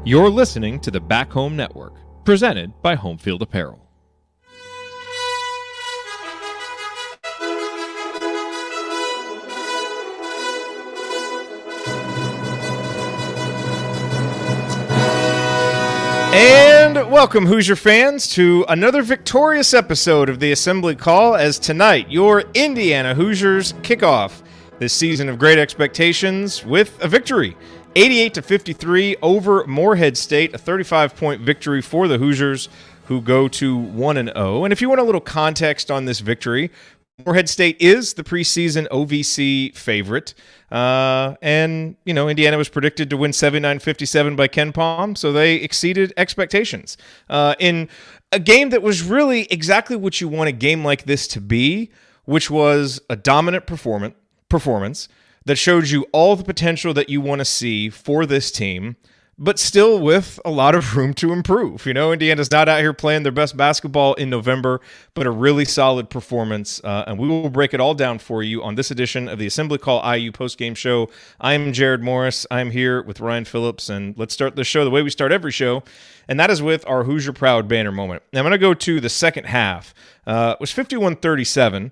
You're listening to the Back Home Network, presented by Home Field Apparel. And welcome, Hoosier fans, to another victorious episode of the Assembly Call, as tonight your Indiana Hoosiers kick off this season of great expectations with a victory. 88-53 over Morehead State, a 35-point victory for the Hoosiers, who go to 1-0. And if you want a little context on this victory, Morehead State is the preseason OVC favorite. And, you know, Indiana was predicted to win 79-57 by Ken Pom, so they exceeded expectations. In a game that was really exactly what you want a game like this to be, which was a dominant performance that showed you all the potential that you want to see for this team, but still with a lot of room to improve. You know, Indiana's not out here playing their best basketball in November, but a really solid performance, and we will break it all down for you on this edition of the Assembly Call IU Postgame Show. I'm Jared Morris. I'm here with Ryan Phillips, and let's start the show the way we start every show, and that is with our Hoosier Proud banner moment. Now, I'm going to go to the second half. It was 51-37.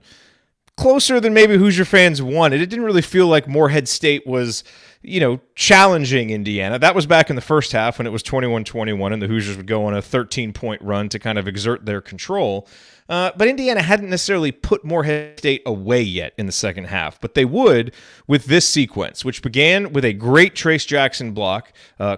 Closer than maybe Hoosier fans wanted. It didn't really feel like Morehead State was, you know, challenging Indiana. That was back in the first half when it was 21-21 and the Hoosiers would go on a 13-point run to kind of exert their control. But Indiana hadn't necessarily put Morehead State away yet in the second half, but they would with this sequence, which began with a great Trace Jackson block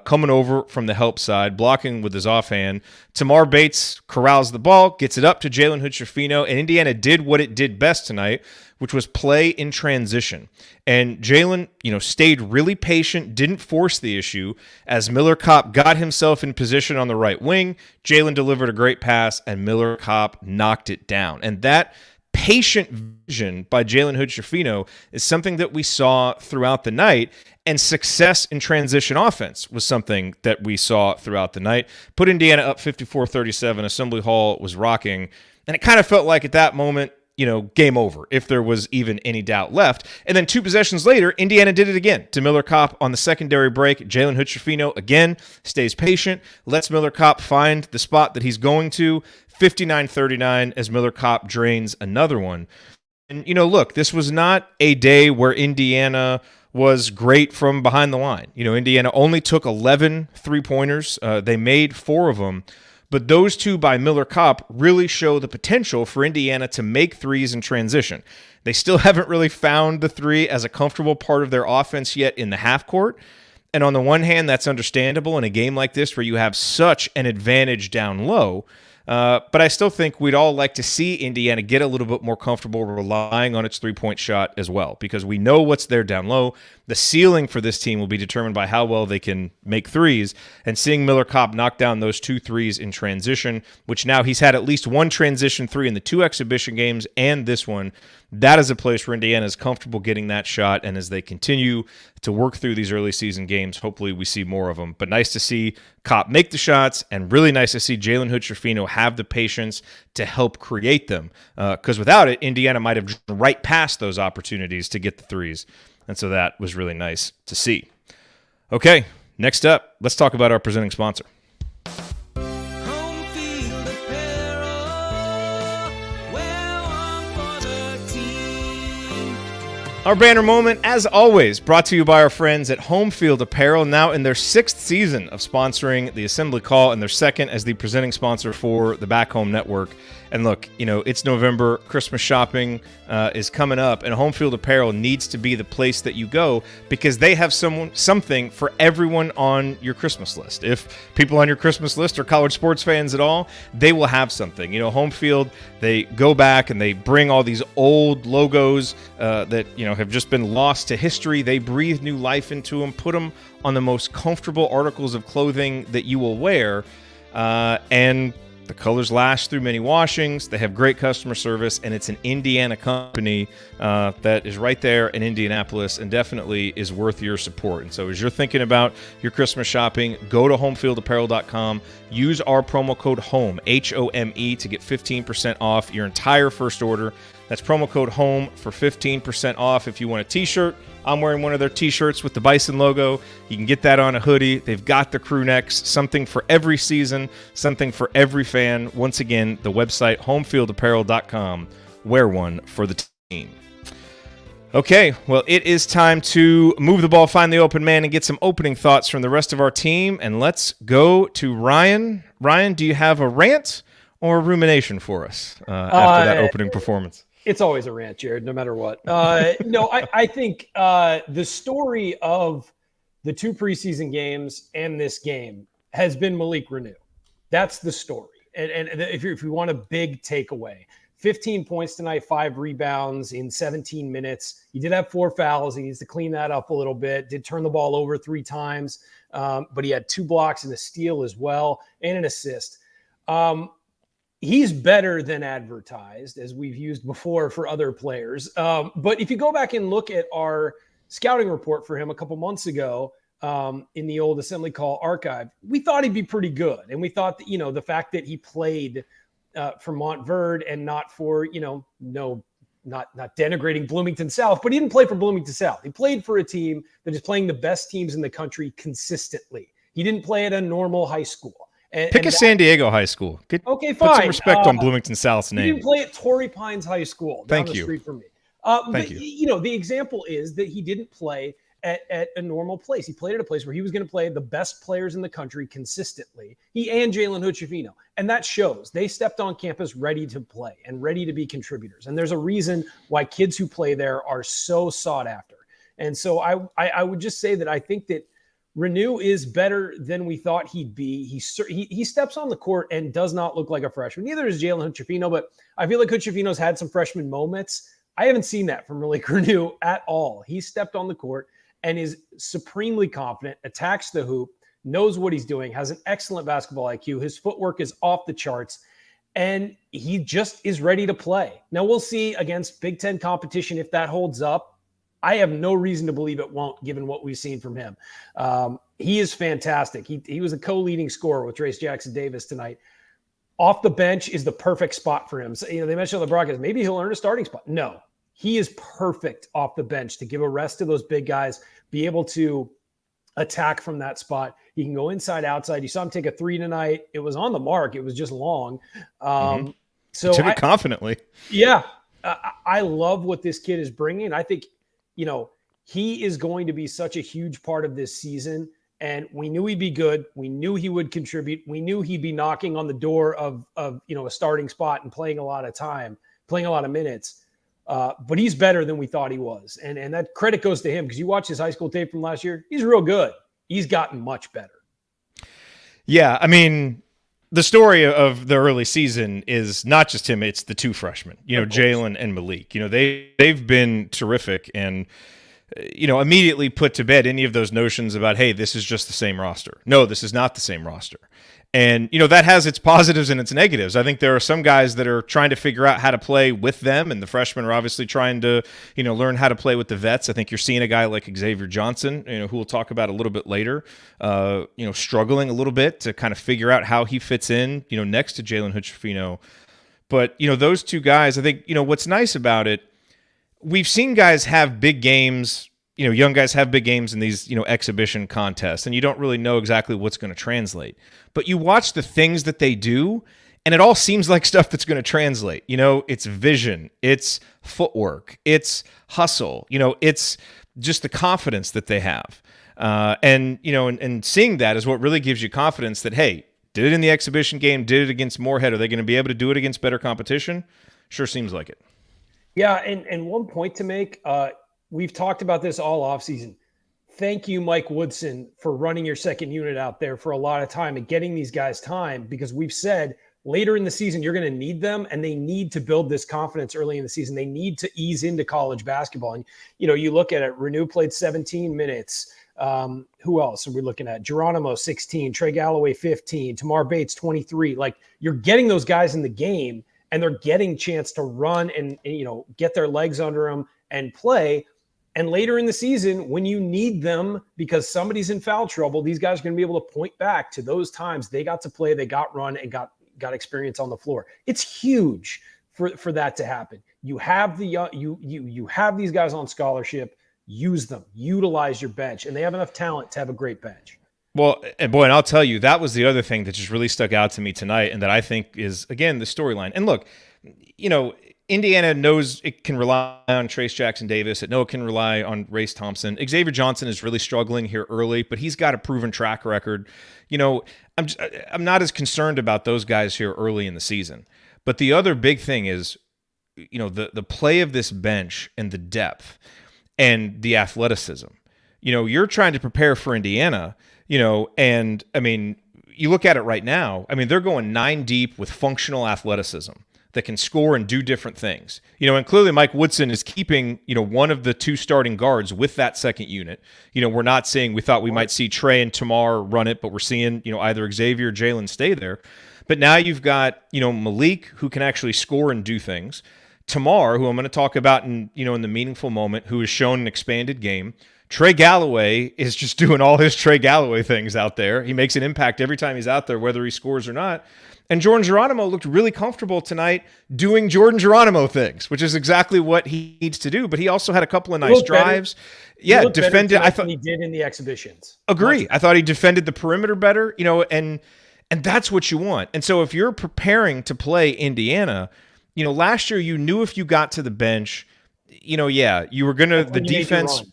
coming over from the help side, blocking with his offhand. Tamar Bates corrals the ball, gets it up to Jalen Hood-Schifino, and Indiana did what it did best tonight, which was play in transition. And Jalen, you know, stayed really patient, didn't force the issue. As Miller Kopp got himself in position on the right wing, Jalen delivered a great pass, and Miller Kopp knocked it down. And that patient vision by Jalen Hood-Schifino is something that we saw throughout the night, and success in transition offense was something that we saw throughout the night. Put Indiana up 54-37. Assembly Hall was rocking, and it kind of felt like at that moment, you know, game over, if there was even any doubt left. And then 2 possessions later, Indiana did it again to Miller Kopp on the secondary break. Jalen Hood-Schifino, again, stays patient, lets Miller Kopp find the spot that he's going to. 59-39 as Miller Kopp drains another one. And, you know, look, this was not a day where Indiana was great from behind the line. You know, Indiana only took 11 three-pointers. They made 4 of them. But those 2 by Miller Kopp really show the potential for Indiana to make threes in transition. They still haven't really found the 3 as a comfortable part of their offense yet in the half court. And on the one hand, that's understandable in a game like this where you have such an advantage down low. But I still think we'd all like to see Indiana get a little bit more comfortable relying on its three-point shot as well, because we know what's there down low. The ceiling for this team will be determined by how well they can make threes, and seeing Miller Kopp knock down those 2 threes in transition, which now he's had at least 1 transition 3 in the 2 exhibition games and this one, that is a place where Indiana is comfortable getting that shot, and as they continue to work through these early season games, hopefully we see more of them. But nice to see Kopp make the shots, and really nice to see Jalen Hood-Schifino have the patience to help create them, because without it, Indiana might have driven right past those opportunities to get the threes, and so that was really nice to see. Okay, next up, let's talk about our presenting sponsor. Our banner moment, as always, brought to you by our friends at Home Field Apparel, now in their 6th season of sponsoring the Assembly Call and their 2nd as the presenting sponsor for the Back Home Network. And look, you know, it's November, Christmas shopping is coming up, and Home Field Apparel needs to be the place that you go because they have something for everyone on your Christmas list. If people on your Christmas list are college sports fans at all, they will have something. You know, Home Field, they go back and they bring all these old logos that, you know, have just been lost to history. They breathe new life into them, put them on the most comfortable articles of clothing that you will wear, and the colors last through many washings. They have great customer service, and it's an Indiana company that is right there in Indianapolis and definitely is worth your support. And so as you're thinking about your Christmas shopping, go to homefieldapparel.com. Use our promo code HOME, H-O-M-E, to get 15% off your entire first order. That's promo code HOME for 15% off. If you want a t-shirt, I'm wearing one of their t-shirts with the Bison logo. You can get that on a hoodie. They've got the crew necks, something for every season, something for every fan. Once again, the website, homefieldapparel.com. Wear one for the team. Okay, well, it is time to move the ball, find the open man, and get some opening thoughts from the rest of our team. And let's go to Ryan. Ryan, do you have a rant or a rumination for us after that opening performance? It's always a rant, Jared, no matter what. No, I think the story of the 2 preseason games and this game has been Malik Renew. That's the story. And if you want a big takeaway, 15 points tonight, 5 rebounds in 17 minutes. He did have 4 fouls. He needs to clean that up a little bit. Did turn the ball over 3 times, but he had 2 blocks and a steal as well, and an assist. He's better than advertised, as we've used before for other players. But if you go back and look at our scouting report for him a couple months ago in the old Assembly Call archive, we thought he'd be pretty good. And we thought that, the fact that he played for Montverde and not for, not denigrating Bloomington South, but he didn't play for Bloomington South. He played for a team that is playing the best teams in the country consistently. He didn't play at a normal high school. Pick a San Diego high school. Okay, fine. Put some respect on Bloomington South's name. He didn't play at Torrey Pines High School down the street from me. Thank you. The example is that he didn't play at a normal place. He played at a place where he was going to play the best players in the country consistently. He and Jalen Hood-Schifino. And that shows. They stepped on campus ready to play and ready to be contributors. And there's a reason why kids who play there are so sought after. And so I would just say that I think that Renew is better than we thought he'd be. He steps on the court and does not look like a freshman. Neither is Jalen Hood-Schifino, but I feel like Hood-Schifino's had some freshman moments. I haven't seen that from Malik Renew at all. He stepped on the court and is supremely confident, attacks the hoop, knows what he's doing, has an excellent basketball IQ. His footwork is off the charts, and he just is ready to play. Now, we'll see against Big Ten competition if that holds up. I have no reason to believe it won't, given what we've seen from him. He is fantastic. He was a co-leading scorer with Trace Jackson-Davis tonight. Off the bench is the perfect spot for him. So, they mentioned on the broadcast, maybe he'll earn a starting spot. No, he is perfect off the bench to give a rest to those big guys, be able to attack from that spot. He can go inside, outside. You saw him take a 3 tonight. It was on the mark. It was just long. So he took it confidently. Yeah. I love what this kid is bringing. I think, he is going to be such a huge part of this season. And we knew he'd be good. We knew he would contribute. We knew he'd be knocking on the door of a starting spot and playing a lot of minutes. But he's better than we thought he was. And that credit goes to him, because you watch his high school tape from last year. He's real good. He's gotten much better. Yeah, I mean, the story of the early season is not just him, it's the 2 freshmen, Jalen and Malik. They've been terrific and, immediately put to bed any of those notions about, hey, this is just the same roster. No, this is not the same roster. And, that has its positives and its negatives. I think there are some guys that are trying to figure out how to play with them, and the freshmen are obviously trying to, learn how to play with the vets. I think you're seeing a guy like Xavier Johnson, who we'll talk about a little bit later, struggling a little bit to kind of figure out how he fits in, next to Jalen Hood-Schifino. But, those 2 guys, I think, what's nice about it, we've seen guys have big games, young guys have big games in these, exhibition contests, and you don't really know exactly what's going to translate. But you watch the things that they do, and it all seems like stuff that's going to translate. It's vision, it's footwork, it's hustle, it's just the confidence that they have. And seeing that is what really gives you confidence that, hey, did it in the exhibition game, did it against Morehead, are they going to be able to do it against better competition? Sure seems like it. Yeah, and one point to make, we've talked about this all offseason. Thank you, Mike Woodson, for running your second unit out there for a lot of time and getting these guys time, because we've said later in the season you're going to need them, and they need to build this confidence early in the season. They need to ease into college basketball. And, you look at it, Renew played 17 minutes. Who else are we looking at? Geronimo, 16. Trey Galloway, 15. Tamar Bates, 23. Like, you're getting those guys in the game, and they're getting chance to run and get their legs under them and play. And later in the season, when you need them because somebody's in foul trouble, these guys are going to be able to point back to those times they got to play, they got run, and got experience on the floor. It's huge for that to happen. You have you have these guys on scholarship. Use them. Utilize your bench, and they have enough talent to have a great bench. Well, and boy, and I'll tell you, that was the other thing that just really stuck out to me tonight, and that I think is, again, the storyline. And look, Indiana knows it can rely on Trace Jackson Davis. It knows it can rely on Race Thompson. Xavier Johnson is really struggling here early, but he's got a proven track record. I'm not as concerned about those guys here early in the season. But the other big thing is, the play of this bench and the depth and the athleticism. You're trying to prepare for Indiana, and I mean, you look at it right now. I mean, they're going 9 deep with functional athleticism that can score and do different things. And clearly Mike Woodson is keeping, one of the 2 starting guards with that second unit. We're not saying we thought we might see Trey and Tamar run it, but we're seeing, either Xavier or Jalen stay there. But now you've got, Malik, who can actually score and do things. Tamar, who I'm going to talk about in the meaningful moment, who has shown an expanded game. Trey Galloway is just doing all his Trey Galloway things out there. He makes an impact every time he's out there, whether he scores or not. And Jordan Geronimo looked really comfortable tonight doing Jordan Geronimo things, which is exactly what he needs to do. But he also had a couple of nice drives. Yeah, defended. I thought he did in the exhibitions. Agree. I thought he defended the perimeter better. And that's what you want. And so if you're preparing to play Indiana, last year you knew if you got to the bench, you were gonna the defense.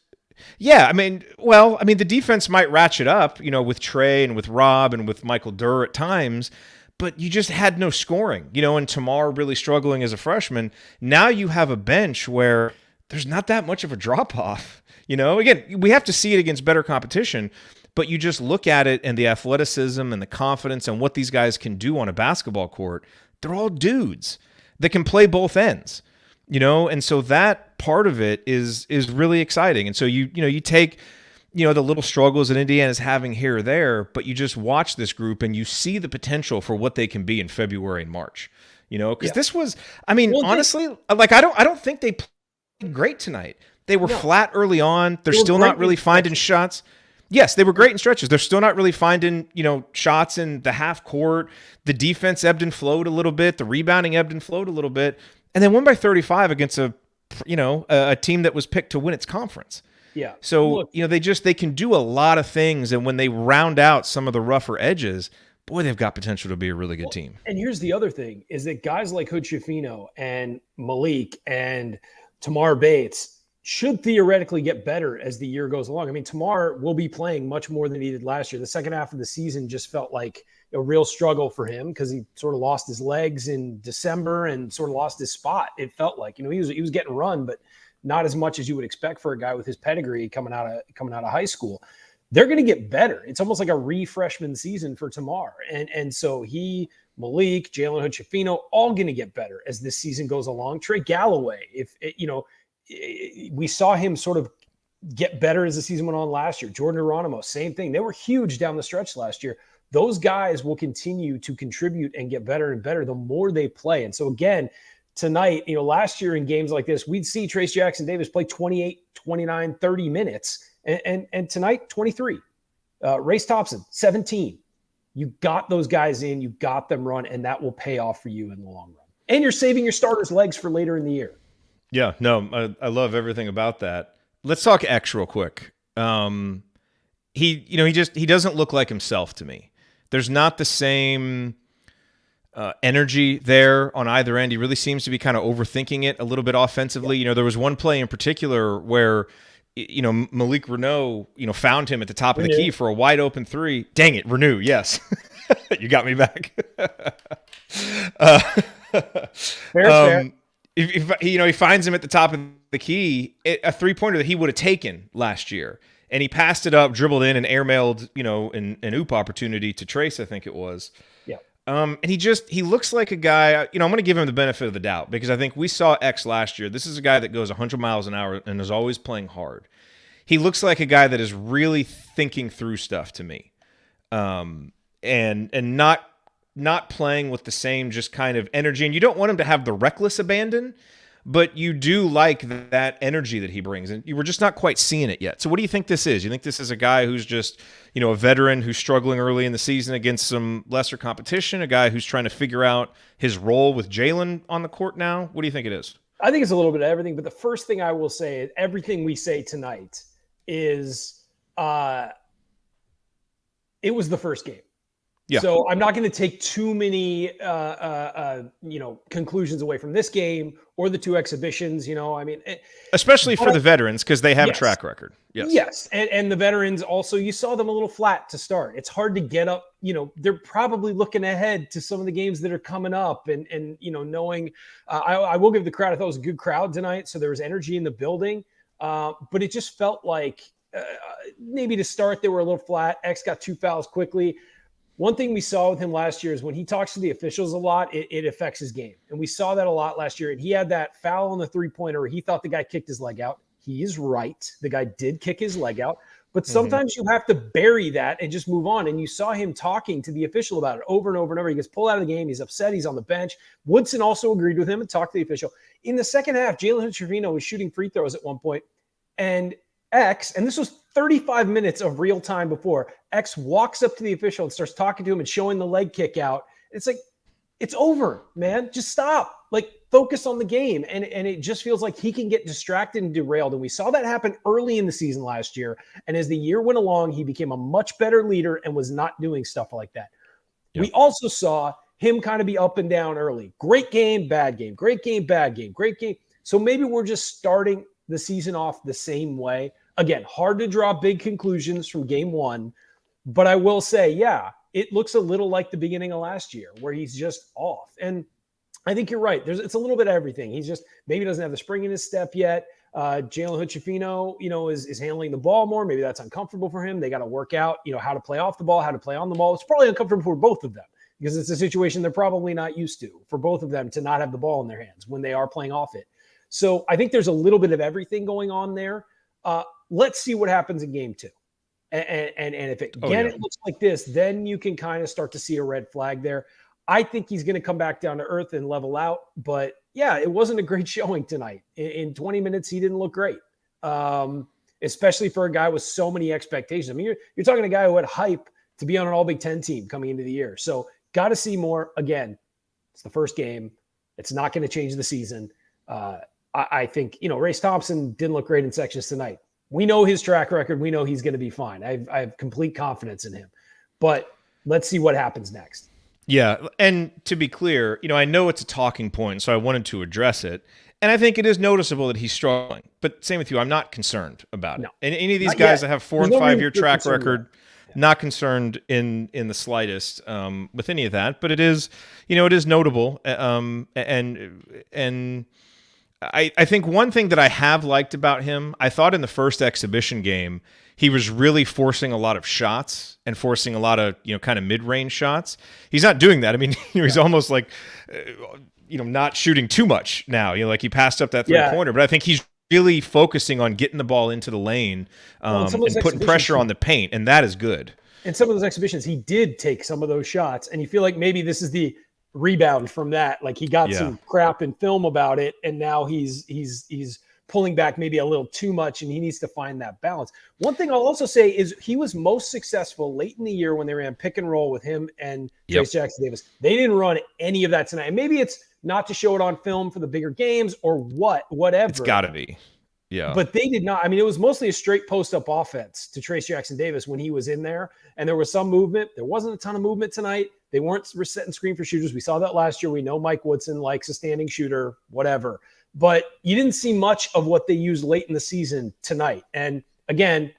Yeah, the defense might ratchet up, with Trey and with Rob and with Michael Durr at times. But you just had no scoring, and Tamar really struggling as a freshman. Now you have a bench where there's not that much of a drop-off. Again, we have to see it against better competition, but you just look at it and the athleticism and the confidence and what these guys can do on a basketball court. They're all dudes that can play both ends, and so that part of it is really exciting. And so you take the little struggles that Indiana's having here or there, but you just watch this group and you see the potential for what they can be in February and March, because this was, honestly, I don't think they played great tonight. They were flat early on. They're still not really finding shots. Yes, they were great in stretches. They're still not really finding, shots in the half court. The defense ebbed and flowed a little bit. The rebounding ebbed and flowed a little bit. And they won by 35 against a team that was picked to win its conference. Yeah. So, they can do a lot of things. And when they round out some of the rougher edges, boy, they've got potential to be a really good team. And here's the other thing is that guys like Hood Schifino and Malik and Tamar Bates should theoretically get better as the year goes along. Tamar will be playing much more than he did last year. The second half of the season just felt like a real struggle for him because he sort of lost his legs in December and sort of lost his spot. It felt like, he was getting run, but not as much as you would expect for a guy with his pedigree coming out of high school. They're going to get better. It's almost like a re-freshman season for Tamar. And so Malik, Jalen Hood-Schifino, all going to get better as this season goes along. Trey Galloway, we saw him sort of get better as the season went on last year. Jordan Geronimo, same thing. They were huge down the stretch last year. Those guys will continue to contribute and get better and better the more they play. And so again, tonight, last year in games like this, we'd see Trace Jackson Davis play 28, 29, 30 minutes. And tonight, 23. Race Thompson, 17. You got those guys in, you got them run, and that will pay off for you in the long run. And you're saving your starters' legs for later in the year. Yeah, no, I love everything about that. Let's talk X real quick. He doesn't look like himself to me. There's not the same energy there on either end. He really seems to be kind of overthinking it a little bit offensively. Yeah. There was one play in particular where Malik Reneau, found him at the top of the key for a wide open three. Dang it, Reneau, yes. You got me back. Fair. He finds him at the top of the key, a three-pointer that he would have taken last year. And he passed it up, dribbled in, and airmailed, an oop opportunity to Trace, I think it was. Yeah. And he looks like a guy, I'm going to give him the benefit of the doubt because I think we saw X last year. This is a guy that goes 100 miles an hour and is always playing hard. He looks like a guy that is really thinking through stuff to me. And not playing with the same just kind of energy. And you don't want him to have the reckless abandon, but you do like that energy that he brings. And you were just not quite seeing it yet. So what do you think this is? You think this is a guy who's just, a veteran who's struggling early in the season against some lesser competition, a guy who's trying to figure out his role with Jalen on the court now? What do you think it is? I think it's a little bit of everything, but the first thing I will say is everything we say tonight is it was the first game. Yeah. So I'm not going to take too many, conclusions away from this game or the two exhibitions. Especially for the veterans, because they have a track record. Yes. And the veterans also, you saw them a little flat to start. It's hard to get up. They're probably looking ahead to some of the games that are coming up and knowing, I will give the crowd, I thought it was a good crowd tonight. So there was energy in the building. But it just felt like maybe to start, they were a little flat. X got 2 fouls quickly. One thing we saw with him last year is when he talks to the officials a lot, it affects his game. And we saw that a lot last year. And he had that foul on the three-pointer where he thought the guy kicked his leg out. He is right. The guy did kick his leg out. But sometimes you have to bury that and just move on. And you saw him talking to the official about it over and over and over. He gets pulled out of the game. He's upset. He's on the bench. Woodson also agreed with him and talked to the official. In the second half, Jalen Hood-Schifino was shooting free throws at one point. And X, and this was 35 minutes of real time before, X walks up to the official and starts talking to him and showing the leg kick out. It's like, it's over, man. Just stop. Like, focus on the game. And it just feels like he can get distracted and derailed. And we saw that happen early in the season last year. And as the year went along, he became a much better leader and was not doing stuff like that. Yep. We also saw him kind of be up and down early. Great game, bad game. Great game, bad game. Great game. So maybe we're just starting the season off the same way. Again, hard to draw big conclusions from game one, but I will say, it looks a little like the beginning of last year where he's just off. And I think you're right. It's a little bit of everything. He's just maybe doesn't have the spring in his step yet. Jalen Hood-Schifino, is handling the ball more. Maybe that's uncomfortable for him. They got to work out, how to play off the ball, how to play on the ball. It's probably uncomfortable for both of them because it's a situation they're probably not used to for both of them to not have the ball in their hands when they are playing off it. So I think there's a little bit of everything going on there. Let's see what happens in game two. And if it looks like this, then you can kind of start to see a red flag there. I think he's going to come back down to earth and level out. But it wasn't a great showing tonight. In 20 minutes, he didn't look great, especially for a guy with so many expectations. I mean, you're talking a guy who had hype to be on an all Big Ten team coming into the year. So got to see more. Again, it's the first game. It's not going to change the season. I think, Race Thompson didn't look great in sections tonight. We know his track record. We know he's going to be fine. I have complete confidence in him. But let's see what happens next. Yeah, and to be clear, I know it's a talking point, so I wanted to address it. And I think it is noticeable that he's struggling. But same with you, I'm not concerned about it. And any of these guys that have 4 and 5 year track record, not concerned in the slightest with any of that. But it is, it is notable. And I think one thing that I have liked about him, I thought in the first exhibition game, he was really forcing a lot of shots and forcing a lot of, kind of mid-range shots. He's not doing that. I mean, he's almost like, not shooting too much now. Like he passed up that three-pointer, but I think he's really focusing on getting the ball into the lane and putting pressure on the paint, and that is good. In some of those exhibitions, he did take some of those shots, and you feel like maybe this is the rebound from that. Like he got some crap in film about it, and now he's pulling back maybe a little too much, and he needs to find that balance. One thing I'll also say is he was most successful late in the year when they ran pick and roll with him and Trace Jackson Davis. They didn't run any of that tonight. And maybe it's not to show it on film for the bigger games or whatever. It's got to be. Yeah. But they did not. I mean, it was mostly a straight post-up offense to Trace Jackson Davis when he was in there, and there was some movement. There wasn't a ton of movement tonight. They weren't setting screen for shooters. We saw that last year. We know Mike Woodson likes a standing shooter, whatever. But you didn't see much of what they used late in the season tonight. And again,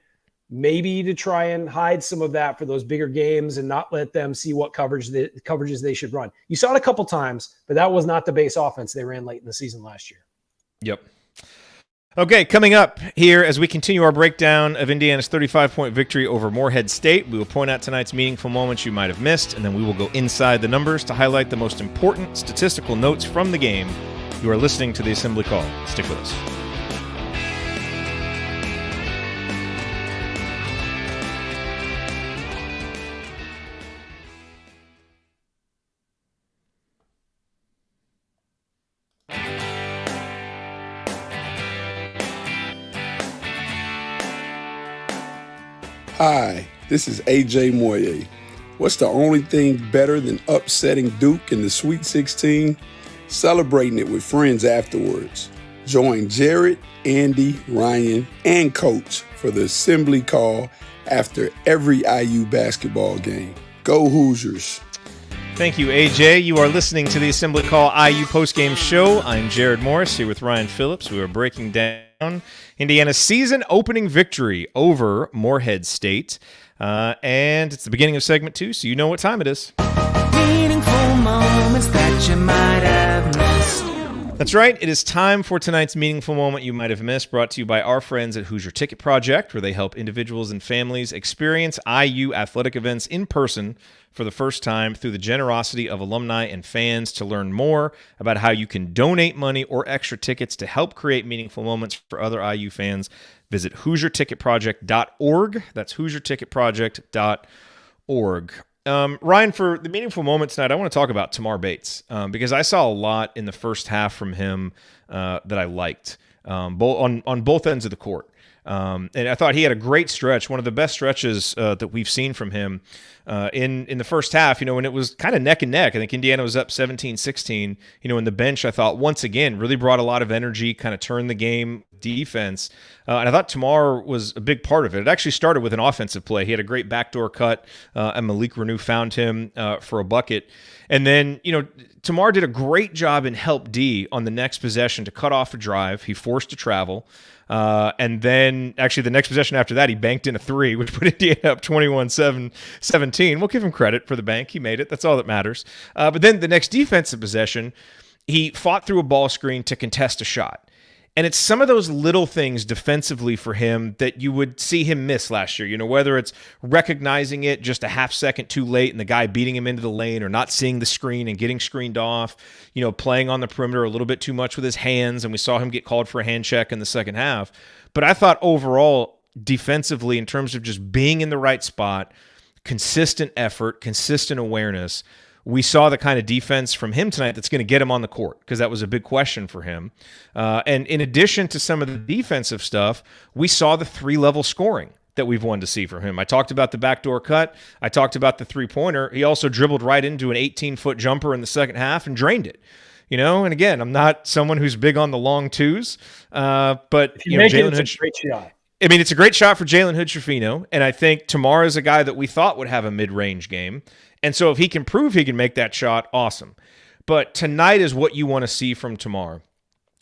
maybe to try and hide some of that for those bigger games and not let them see what coverages they should run. You saw it a couple times, but that was not the base offense they ran late in the season last year. Yep. Okay, coming up here as we continue our breakdown of Indiana's 35-point victory over Morehead State, we will point out tonight's meaningful moments you might have missed, and then we will go inside the numbers to highlight the most important statistical notes from the game. You are listening to the Assembly Call. Stick with us. Hi, this is IU-Morehead. What's the only thing better than upsetting Duke in the Sweet 16? celebrating it with friends afterwards. Join Jared, Andy, Ryan, and Coach for the assembly call after every IU basketball game. Go Hoosiers. Thank you, AJ. You are listening to the Assembly Call IU Postgame Show. I'm Jared Morris here with Ryan Phillips. We are breaking down Indiana's season opening victory over Morehead State. And it's the beginning of segment 2, so you know what time it is. Meaningful moments that you might have missed. That's right. It is time for tonight's meaningful moment you might have missed, brought to you by our friends at Hoosier Ticket Project, where they help individuals and families experience IU athletic events in person for the first time through the generosity of alumni and fans. To learn more about how you can donate money or extra tickets to help create meaningful moments for other IU fans, visit HoosierTicketProject.org. That's HoosierTicketProject.org. Ryan, for the meaningful moment tonight, I want to talk about Tamar Bates because I saw a lot in the first half from him that I liked, on both ends of the court. And I thought he had a great stretch, one of the best stretches that we've seen from him in the first half, when it was kind of neck and neck. I think Indiana was up 17-16, and the bench, I thought, once again, really brought a lot of energy, kind of turned the game defense. And I thought Tamar was a big part of it. It actually started with an offensive play. He had a great backdoor cut, and Malik Renew found him for a bucket. And then, Tamar did a great job in help D on the next possession to cut off a drive. He forced a travel. And then actually the next possession after that, he banked in a three, which put Indiana up 21-17. We'll give him credit for the bank. He made it. That's all that matters. But then the next defensive possession, he fought through a ball screen to contest a shot. And it's some of those little things defensively for him that you would see him miss last year, whether it's recognizing it just a half second too late and the guy beating him into the lane, or not seeing the screen and getting screened off, playing on the perimeter a little bit too much with his hands. And we saw him get called for a hand check in the second half. But I thought overall, defensively, in terms of just being in the right spot, consistent effort, consistent awareness, we saw the kind of defense from him tonight that's going to get him on the court, because that was a big question for him. And in addition to some of the defensive stuff, we saw the three-level scoring that we've wanted to see from him. I talked about the backdoor cut. I talked about the three-pointer. He also dribbled right into an 18-foot jumper in the second half and drained it. And again, I'm not someone who's big on the long twos, but Jalen Hood, great shot. I mean, it's a great shot for Jalen Hood-Schifino, and I think Tamar is a guy that we thought would have a mid-range game. And so if he can prove he can make that shot, awesome. But tonight is what you want to see from Tamar,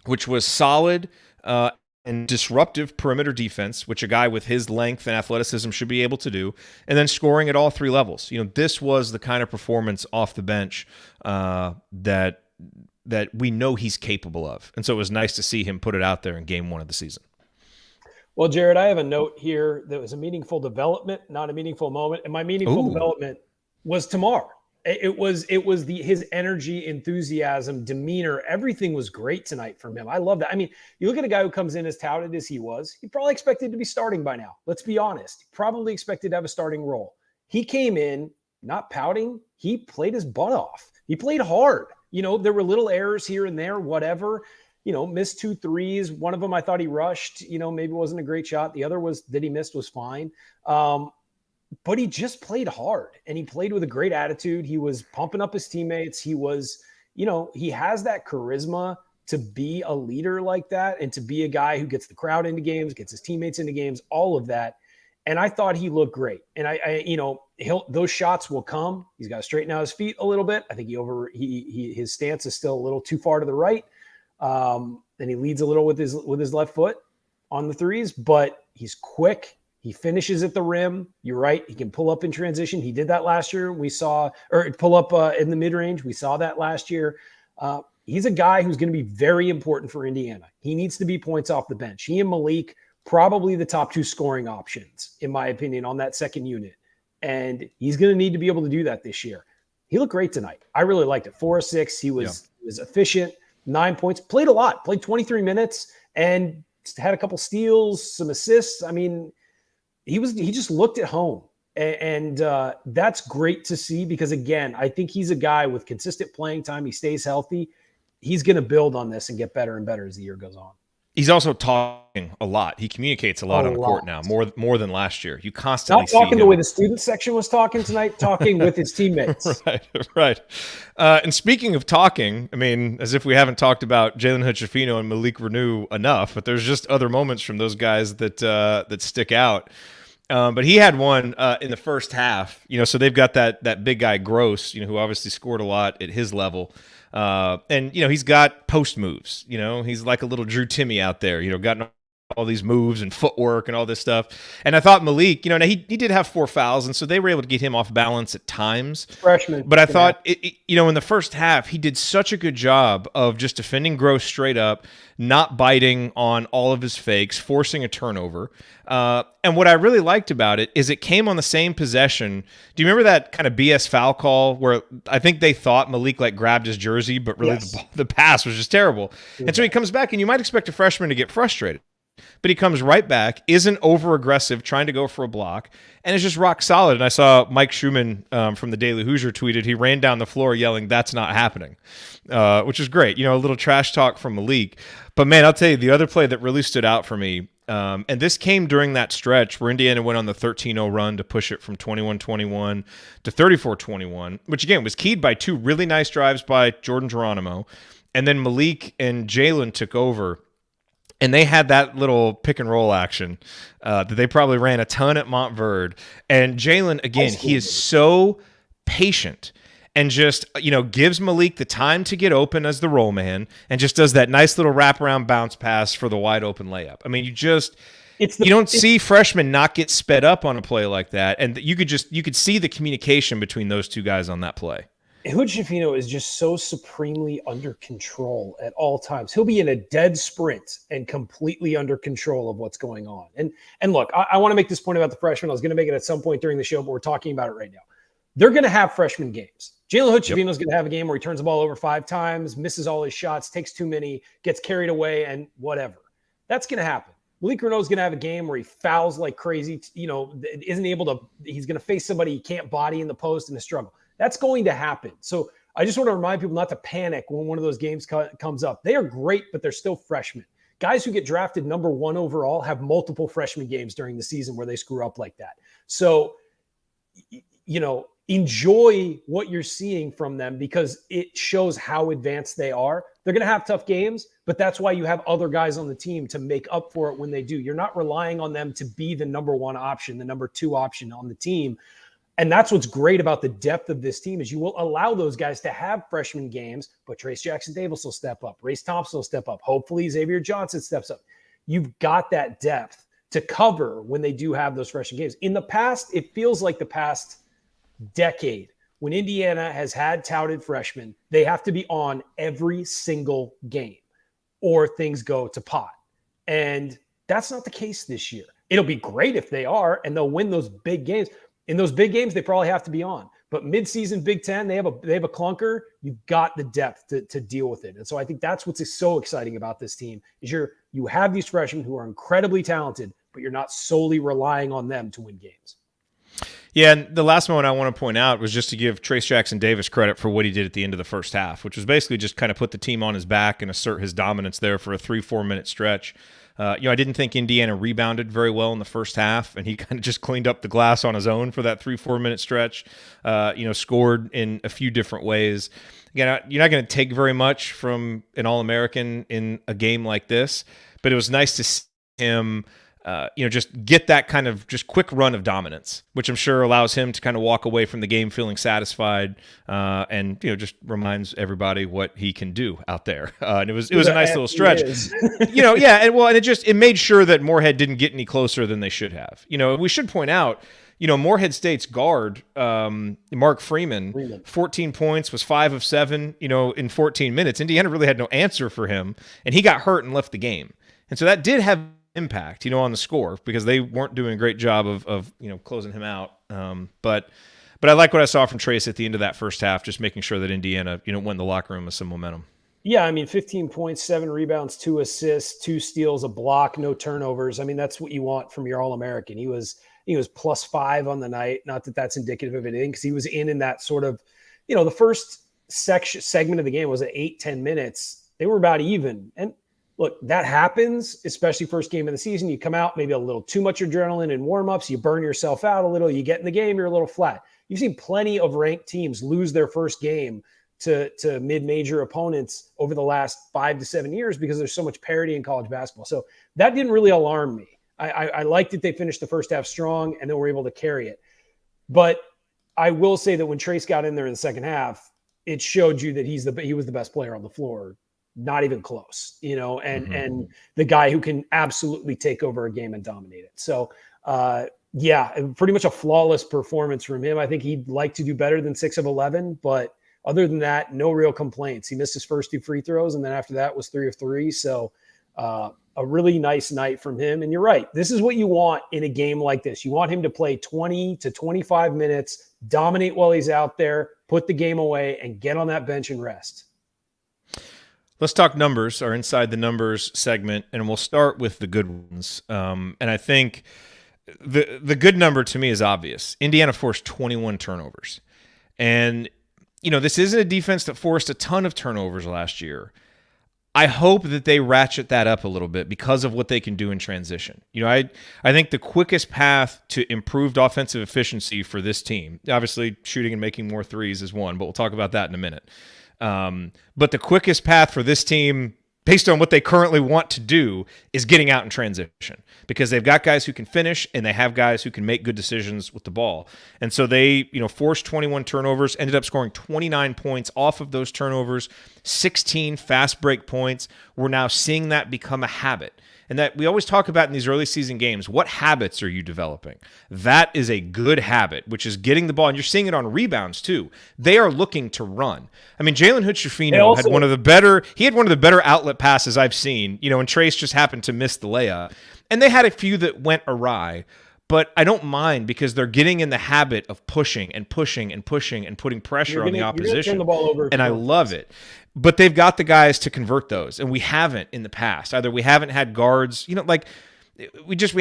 which was solid and disruptive perimeter defense, which a guy with his length and athleticism should be able to do, and then scoring at all three levels. This was the kind of performance off the bench that we know he's capable of. And so it was nice to see him put it out there in game 1 of the season. Well, Jared, I have a note here that was a meaningful development, not a meaningful moment. And my meaningful development was Tamar. It was his energy, enthusiasm, demeanor. Everything was great tonight from him. I love that. I mean, you look at a guy who comes in as touted as he was, he probably expected to be starting by now. Let's be honest. He probably expected to have a starting role. He came in not pouting. He played his butt off. He played hard. There were little errors here and there, whatever. Missed 2 threes. One of them I thought he rushed. Maybe wasn't a great shot. The other that he missed was fine. But he just played hard, and he played with a great attitude. He was pumping up his teammates. He was, he has that charisma to be a leader like that, and to be a guy who gets the crowd into games, gets his teammates into games, all of that. And I thought he looked great. And those shots will come. He's got to straighten out his feet a little bit. I think his stance is still a little too far to the right. And he leads a little with his left foot on the threes, but he's quick. He finishes at the rim. You're right. He can pull up in transition. He did that last year. Pull up in the mid-range. We saw that last year. He's a guy who's going to be very important for Indiana. He needs to be points off the bench. He and Malik, probably the top 2 scoring options, in my opinion, on that second unit. And he's going to need to be able to do that this year. He looked great tonight. I really liked it. 4 of 6. He was efficient. 9 points. Played a lot. Played 23 minutes and had a couple steals, some assists. I mean, he just looked at home, and that's great to see, because again, I think he's a guy with consistent playing time. He stays healthy. He's going to build on this and get better and better as the year goes on. He's also talking a lot. He communicates a lot on the court now, more than last year. You constantly Not talking see the him. way the student section was talking tonight, talking with his teammates. Right. And speaking of talking, I mean, as if we haven't talked about Jalen Hood-Schifino and Malik Reneau enough, but there's just other moments from those guys that stick out. But he had one in the first half, so they've got that big guy Gross, who obviously scored a lot at his level. And he's got post moves, he's like a little Drew Timme out there, got all these moves and footwork and all this stuff. And I thought Malik, now he did have 4 fouls, and so they were able to get him off balance at times. Freshman. But I thought, in the first half, he did such a good job of just defending Gross straight up, not biting on all of his fakes, forcing a turnover. And what I really liked about it is it came on the same possession. Do you remember that kind of BS foul call where I think they thought Malik grabbed his jersey, but really the pass was just terrible. And so he comes back, and you might expect a freshman to get frustrated. But he comes right back, isn't over-aggressive, trying to go for a block, and is just rock solid. And I saw Mike Schumann from the Daily Hoosier tweeted he ran down the floor yelling, "That's not happening," which is great. A little trash talk from Malik. But, man, I'll tell you, the other play that really stood out for me, and this came during that stretch where Indiana went on the 13-0 run to push it from 21-21 to 34-21, which, again, was keyed by 2 really nice drives by Jordan Geronimo. And then Malik and Jalen took over. And they had that little pick and roll action that they probably ran a ton at Montverde. And Jalen, again, he is so patient and just, gives Malik the time to get open as the roll man and just does that nice little wraparound bounce pass for the wide open layup. I mean, you don't see freshmen not get sped up on a play like that. And you could see the communication between those two guys on that play. Hood-Schifino is just so supremely under control at all times. He'll be in a dead sprint and completely under control of what's going on. And look, I want to make this point about the freshmen. I was going to make it at some point during the show, but we're talking about it right now. They're going to have freshman games. Jalen Hood-Schifino is going to have a game where he turns the ball over 5 times, misses all his shots, takes too many, gets carried away, and whatever. That's going to happen. Malik Reneau is going to have a game where he fouls like crazy, isn't able to – he's going to face somebody he can't body in the post and a struggle. That's going to happen. So I just want to remind people not to panic when one of those games comes up. They are great, but they're still freshmen. Guys who get drafted number 1 overall have multiple freshman games during the season where they screw up like that. So, enjoy what you're seeing from them because it shows how advanced they are. They're going to have tough games, but that's why you have other guys on the team to make up for it when they do. You're not relying on them to be the number 1 option, the number 2 option on the team. And that's what's great about the depth of this team is you will allow those guys to have freshman games, but Trace Jackson-Davis will step up. Race Thompson will step up. Hopefully Xavier Johnson steps up. You've got that depth to cover when they do have those freshman games. In the past, it feels like the past decade when Indiana has had touted freshmen, they have to be on every single game or things go to pot. And that's not the case this year. It'll be great if they are, and they'll win those big games. In those big games, they probably have to be on. But midseason Big Ten, they have a clunker. You've got the depth to deal with it. And so I think that's what's so exciting about this team is you have these freshmen who are incredibly talented, but you're not solely relying on them to win games. Yeah, and the last moment I want to point out was just to give Trace Jackson-Davis credit for what he did at the end of the first half, which was basically just kind of put the team on his back and assert his dominance there for a 3-4 minute stretch. I didn't think Indiana rebounded very well in the first half, and he kind of just cleaned up the glass on his own for that 3-4 minute stretch. Scored in a few different ways. Again, you're not going to take very much from an All-American in a game like this, but it was nice to see him just get that kind of just quick run of dominance, which I'm sure allows him to kind of walk away from the game feeling satisfied, and just reminds everybody what he can do out there. And it was a nice little stretch, and it made sure that Morehead didn't get any closer than they should have. We should point out, Morehead State's guard, Mark Freeman, 14 points, was 5 of 7, in 14 minutes. Indiana really had no answer for him, and he got hurt and left the game. And so that did have impact, on the score because they weren't doing a great job of closing him out. But I like what I saw from Trace at the end of that first half, just making sure that Indiana, went in the locker room with some momentum. Yeah, 15 points, 7 rebounds, 2 assists, 2 steals, a block, no turnovers. that's what you want from your All-American. He was +5 on the night. Not that that's indicative of anything because he was in that sort of, the first segment of the game was at 8-10 minutes. They were about even. And look, that happens, especially first game of the season. You come out, maybe a little too much adrenaline in warmups. You burn yourself out a little. You get in the game, you're a little flat. You've seen plenty of ranked teams lose their first game to mid-major opponents over the last 5 to 7 years because there's so much parity in college basketball. So that didn't really alarm me. I liked that they finished the first half strong and then were able to carry it. But I will say that when Trace got in there in the second half, it showed you that he was the best player on the floor. Not even close, and the guy who can absolutely take over a game and dominate it. So, pretty much a flawless performance from him. I think he'd like to do better than 6 of 11, but other than that, no real complaints. He missed his first 2 free throws, and then after that was 3 of 3. So, a really nice night from him. And you're right. This is what you want in a game like this. You want him to play 20 to 25 minutes, dominate while he's out there, put the game away, and get on that bench and rest. Let's talk numbers, our Inside the Numbers segment, and we'll start with the good ones. And I think the good number to me is obvious. Indiana forced 21 turnovers. And, this isn't a defense that forced a ton of turnovers last year. I hope that they ratchet that up a little bit because of what they can do in transition. I think the quickest path to improved offensive efficiency for this team, obviously shooting and making more threes is one, but we'll talk about that in a minute. But the quickest path for this team, based on what they currently want to do, is getting out in transition because they've got guys who can finish and they have guys who can make good decisions with the ball. And so they, forced 21 turnovers, ended up scoring 29 points off of those turnovers, 16 fast break points. We're now seeing that become a habit. And that we always talk about in these early season games, what habits are you developing? That is a good habit, which is getting the ball. And you're seeing it on rebounds too. They are looking to run. I mean, Jalen Hood-Schifino had one of the better outlet passes I've seen, and Trace just happened to miss the layup. And they had a few that went awry. But I don't mind because they're getting in the habit of pushing and pushing and pushing and putting pressure on the opposition. Turn the ball over, and I love it. But they've got the guys to convert those, and we haven't in the past. Either we haven't had guards, we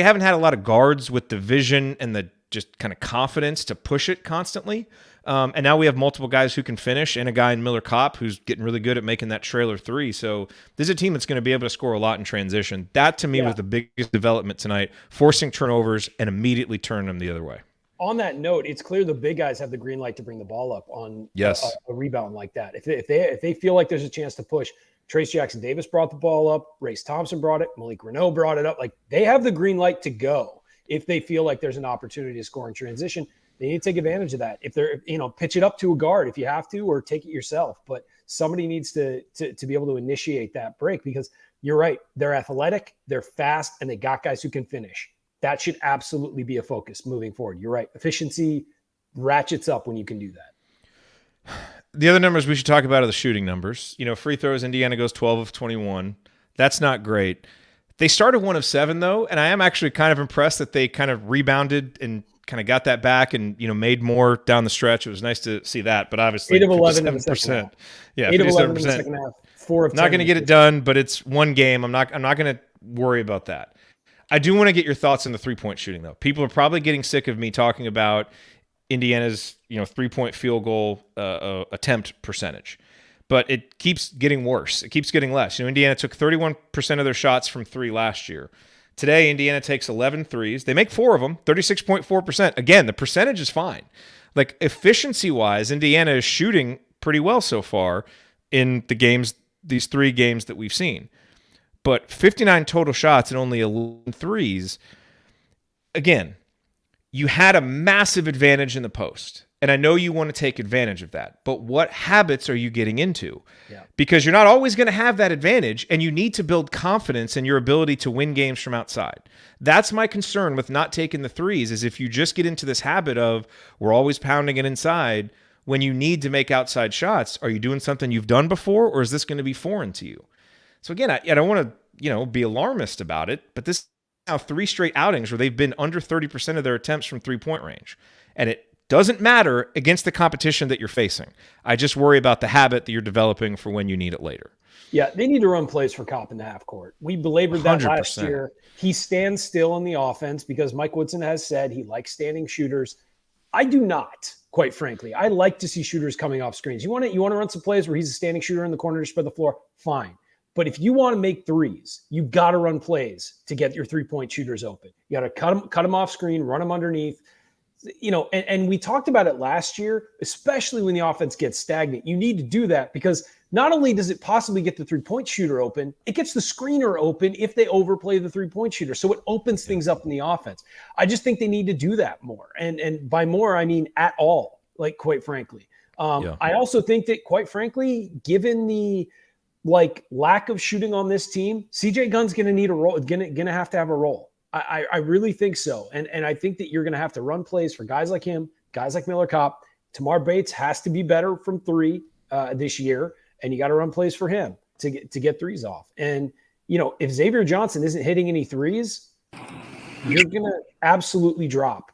haven't had a lot of guards with the vision and the just kind of confidence to push it constantly. And now we have multiple guys who can finish and a guy in Miller Kopp who's getting really good at making that trailer 3. So this is a team that's going to be able to score a lot in transition. That to me was the biggest development tonight, forcing turnovers and immediately turning them the other way. On that note, it's clear the big guys have the green light to bring the ball up on a rebound like that. If they feel like there's a chance to push, Trace Jackson-Davis brought the ball up, Race Thompson brought it, Malik Reneau brought it up. Like, they have the green light to go if they feel like there's an opportunity to score in transition. They need to take advantage of that. If they're, pitch it up to a guard if you have to, or take it yourself. But somebody needs to be able to initiate that break because you're right. They're athletic, they're fast, and they got guys who can finish. That should absolutely be a focus moving forward. You're right. Efficiency ratchets up when you can do that. The other numbers we should talk about are the shooting numbers. Free throws, Indiana goes 12 of 21. That's not great. They started 1 of 7, though, and I am actually kind of impressed that they kind of rebounded and kind of got that back and, made more down the stretch. It was nice to see that, but obviously 8 of 11 in the second half. Yeah, 8 of 11 in the second half. 4 of 10. Not going to get it done, but it's one game. I'm not going to worry about that. I do want to get your thoughts on the three-point shooting, though. People are probably getting sick of me talking about Indiana's, three-point field goal attempt percentage, but it keeps getting worse. It keeps getting less. Indiana took 31% of their shots from 3 last year. Today, Indiana takes 11 threes. They make 4 of them, 36.4%. Again, the percentage is fine. Like, efficiency-wise, Indiana is shooting pretty well so far in the games, these 3 games that we've seen. But 59 total shots and only 11 threes. Again, you had a massive advantage in the post. And I know you want to take advantage of that. But what habits are you getting into? Yeah. Because you're not always going to have that advantage, and you need to build confidence in your ability to win games from outside. That's my concern with not taking the threes, is if you just get into this habit of we're always pounding it inside when you need to make outside shots, are you doing something you've done before, or is this going to be foreign to you? So again, I don't want to, be alarmist about it, but this is now 3 straight outings where they've been under 30% of their attempts from 3-point range. And it doesn't matter against the competition that you're facing. I just worry about the habit that you're developing for when you need it later. Yeah, they need to run plays for Kopp in the half court. We belabored that 100%. last year. He stands still in the offense because Mike Woodson has said he likes standing shooters. I do not, quite frankly. I like to see shooters coming off screens. You want to run some plays where he's a standing shooter in the corner to spread the floor? Fine. But if you want to make threes, you got to run plays to get your 3-point shooters open. You got to cut them off screen, run them underneath. And we talked about it last year, especially when the offense gets stagnant. You need to do that because not only does it possibly get the 3-point shooter open, it gets the screener open if they overplay the 3-point shooter. So it opens things up in the offense. I just think they need to do that more. And by more, I mean at all, like, quite frankly. I also think that, quite frankly, given the lack of shooting on this team, CJ Gunn's going to need a role, going to have to have a role. I really think so. And I think that you're going to have to run plays for guys like him, guys like Miller Kopp. Tamar Bates has to be better from three this year, and you got to run plays for him to get threes off. And, if Xavier Johnson isn't hitting any threes, you're going to absolutely drop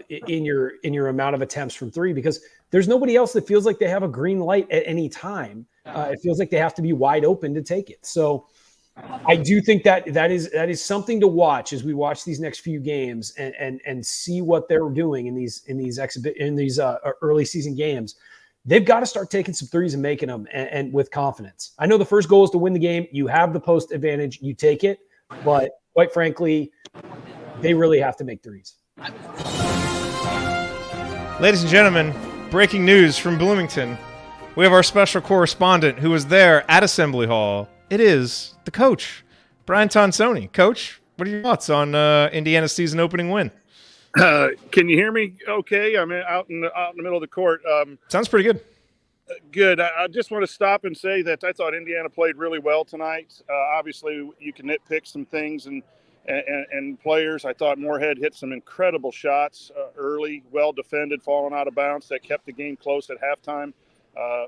in your amount of attempts from three because there's nobody else that feels like they have a green light at any time. It feels like they have to be wide open to take it. So I do think that is something to watch as we watch these next few games and see what they're doing in these early season games. They've got to start taking some threes and making them and with confidence. I know the first goal is to win the game. You have the post advantage. You take it. But quite frankly, they really have to make threes. Ladies and gentlemen, breaking news from Bloomington. We have our special correspondent who was there at Assembly Hall. It is the coach, Brian Tonsoni. Coach, what are your thoughts on Indiana's season opening win? Can you hear me okay? I'm out in the middle of the court. Sounds pretty good. Good. I just want to stop and say that I thought Indiana played really well tonight. Obviously, you can nitpick some things and players. I thought Morehead hit some incredible shots early, well defended, falling out of bounds that kept the game close at halftime.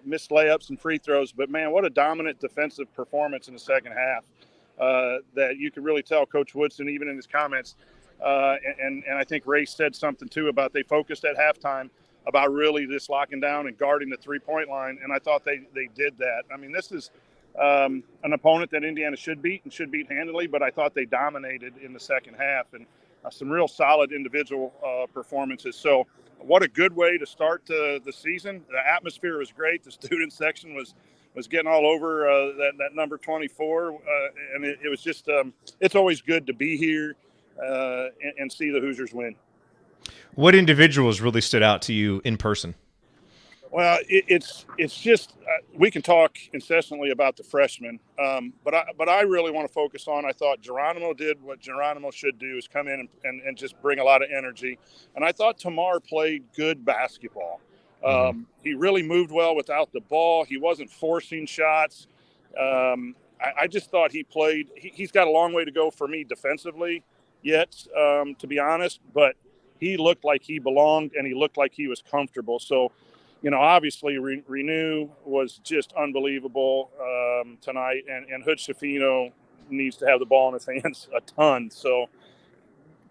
Missed layups and free throws, but man, what a dominant defensive performance in the second half that you could really tell Coach Woodson, even in his comments. And I think Ray said something too about they focused at halftime about really just locking down and guarding the 3-point line. And I thought they did that. I mean, this is an opponent that Indiana should beat handily, but I thought they dominated in the second half and some real solid individual performances. So what a good way to start the season. The atmosphere was great. The student section was getting all over that number 24. And it was just, it's always good to be here and see the Hoosiers win. What individuals really stood out to you in person? Well, it's just we can talk incessantly about the freshmen, but I really want to focus on. I thought Geronimo did what Geronimo should do, is come in and just bring a lot of energy. And I thought Tamar played good basketball. He really moved well without the ball. He wasn't forcing shots. I just thought he played. He's got a long way to go for me defensively yet, to be honest. But he looked like he belonged, and he looked like he was comfortable. So. Obviously Renew was just unbelievable tonight, and Hood Shafino needs to have the ball in his hands a ton. So,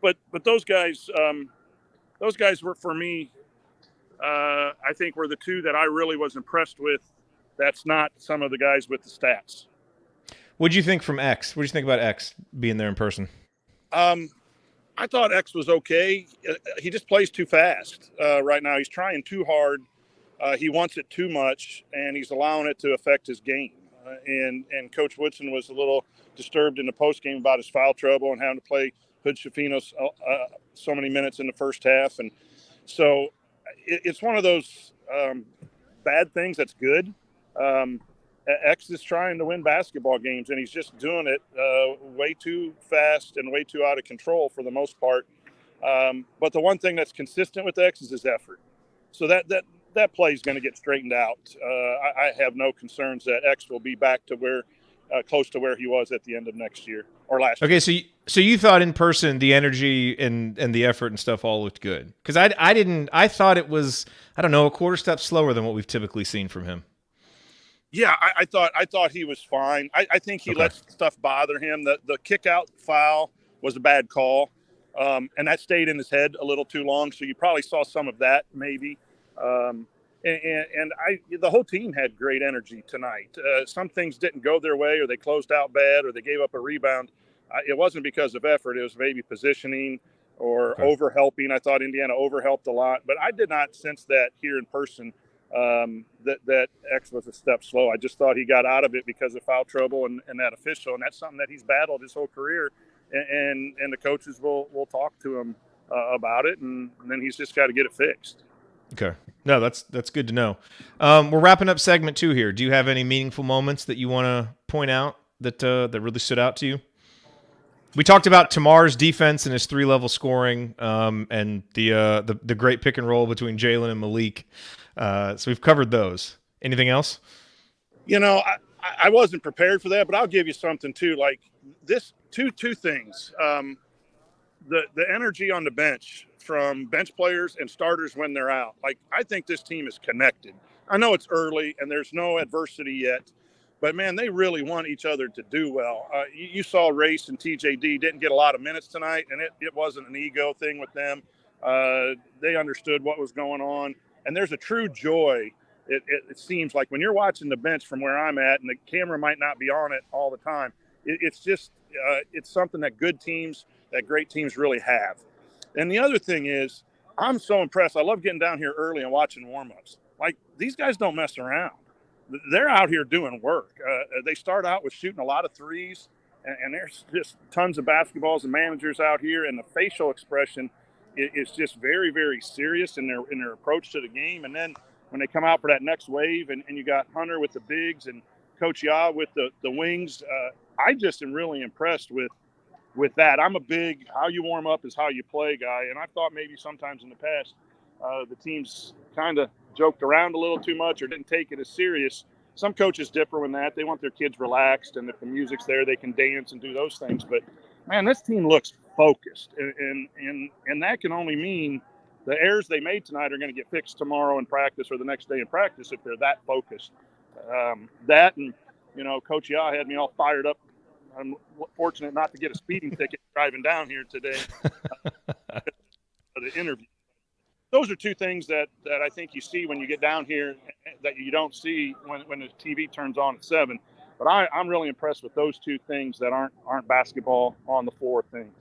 but those guys were, for me, I think were the two that I really was impressed with. That's not some of the guys with the stats. What did you think from X? What did you think about X being there in person? I thought X was okay. He just plays too fast right now. He's trying too hard. He wants it too much, and he's allowing it to affect his game. And Coach Woodson was a little disturbed in the postgame about his foul trouble and having to play Hood Shafino so many minutes in the first half. And so it's one of those bad things that's good. X is trying to win basketball games, and he's just doing it way too fast and way too out of control for the most part. But the one thing that's consistent with X is his effort. So that play is going to get straightened out. I have no concerns that X will be back to where close to where he was at the end of next year or last year. Okay, so you thought in person the energy and the effort and stuff all looked good? Because I didn't. I thought it was, I don't know, a quarter step slower than what we've typically seen from him. Yeah, I thought he was fine. I think he let stuff bother him. The kick out foul was a bad call, and that stayed in his head a little too long. So you probably saw some of that maybe. The whole team had great energy tonight. Some things didn't go their way, or they closed out bad, or they gave up a rebound. It wasn't because of effort. It was maybe positioning or over-helping. I thought Indiana over-helped a lot, but I did not sense that here in person that X was a step slow. I just thought he got out of it because of foul trouble and that official, and that's something that he's battled his whole career. And the coaches will talk to him about it, and then he's just got to get it fixed. Okay. No, that's good to know. We're wrapping up segment 2 here. Do you have any meaningful moments that you want to point out that really stood out to you? We talked about Tamar's defense and his 3-level scoring, and the great pick and roll between Jalen and Malik. So we've covered those. Anything else? I wasn't prepared for that, but I'll give you something too. Like this, two things. The energy on the bench from bench players and starters when they're out. Like, I think this team is connected. I know it's early and there's no adversity yet, but man, they really want each other to do well. You saw Race and TJD didn't get a lot of minutes tonight, and it wasn't an ego thing with them. They understood what was going on, and there's a true joy. It seems like when you're watching the bench from where I'm at, and the camera might not be on it all the time, it's just it's something that good teams, that great teams really have. And the other thing is, I'm so impressed. I love getting down here early and watching warm-ups. Like, these guys don't mess around. They're out here doing work. They start out with shooting a lot of threes, and there's just tons of basketballs and managers out here, and the facial expression is just very, very serious in their approach to the game. And then when they come out for that next wave, and you got Hunter with the bigs and Coach Ya with the wings, I just am really impressed with that. I'm a big how you warm up is how you play guy, and I thought maybe sometimes in the past the teams kind of joked around a little too much or didn't take it as serious. Some coaches differ in that. They want their kids relaxed, and if the music's there, they can dance and do those things. But, man, this team looks focused, and that can only mean the errors they made tonight are going to get fixed tomorrow in practice or the next day in practice if they're that focused. That and, Coach Ya had me all fired up. I'm fortunate not to get a speeding ticket driving down here today for the interview. Those are two things that I think you see when you get down here that you don't see when the TV turns on at 7. But I'm really impressed with those two things that aren't basketball on the floor things.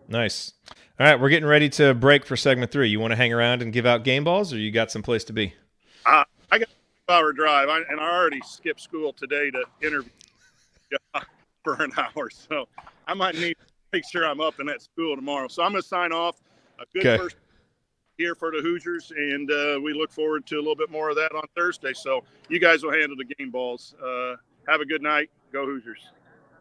Nice. All right, we're getting ready to break for segment 3. You want to hang around and give out game balls, or you got some place to be? I got a 2-hour drive, and I already skipped school today to interview for an hour, so I might need to make sure I'm up in that school tomorrow. So I'm going to sign off. A good first here for the Hoosiers, and we look forward to a little bit more of that on Thursday. So you guys will handle the game balls. Have a good night. Go Hoosiers.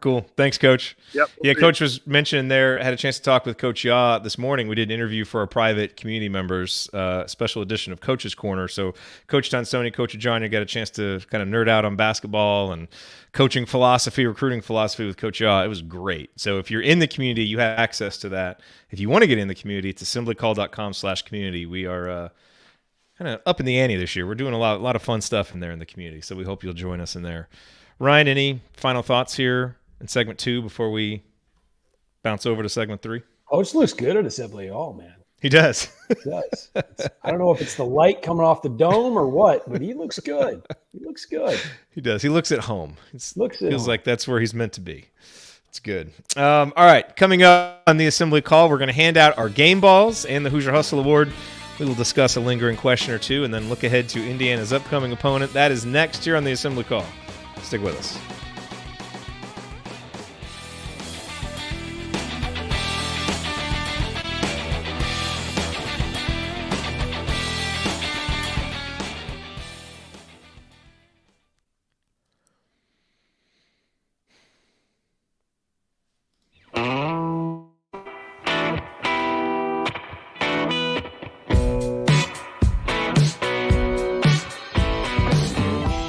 Cool. Thanks, Coach. Yep. Yeah, Coach was mentioned there. Had a chance to talk with Coach Ya this morning. We did an interview for our private community members, special edition of Coach's Corner. So Coach Tonsoni, Coach Ajanya got a chance to kind of nerd out on basketball and coaching philosophy, recruiting philosophy with Coach Ya. It was great. So if you're in the community, you have access to that. If you want to get in the community, it's assemblycall.com/community. We are kind of up in the ante this year. We're doing a lot of fun stuff in there in the community. So we hope you'll join us in there. Ryan, any final thoughts here in segment 2 before we bounce over to segment 3? Coach looks good at Assembly Hall, man. He does. He does. I don't know if it's the light coming off the dome or what, but he looks good. He looks good. He does. He looks at home. Feels like that's where he's meant to be. It's good. All right. Coming up on the Assembly Call, we're going to hand out our game balls and the Hoosier Hustle Award. We will discuss a lingering question or two and then look ahead to Indiana's upcoming opponent. That is next here on the Assembly Call. Stick with us.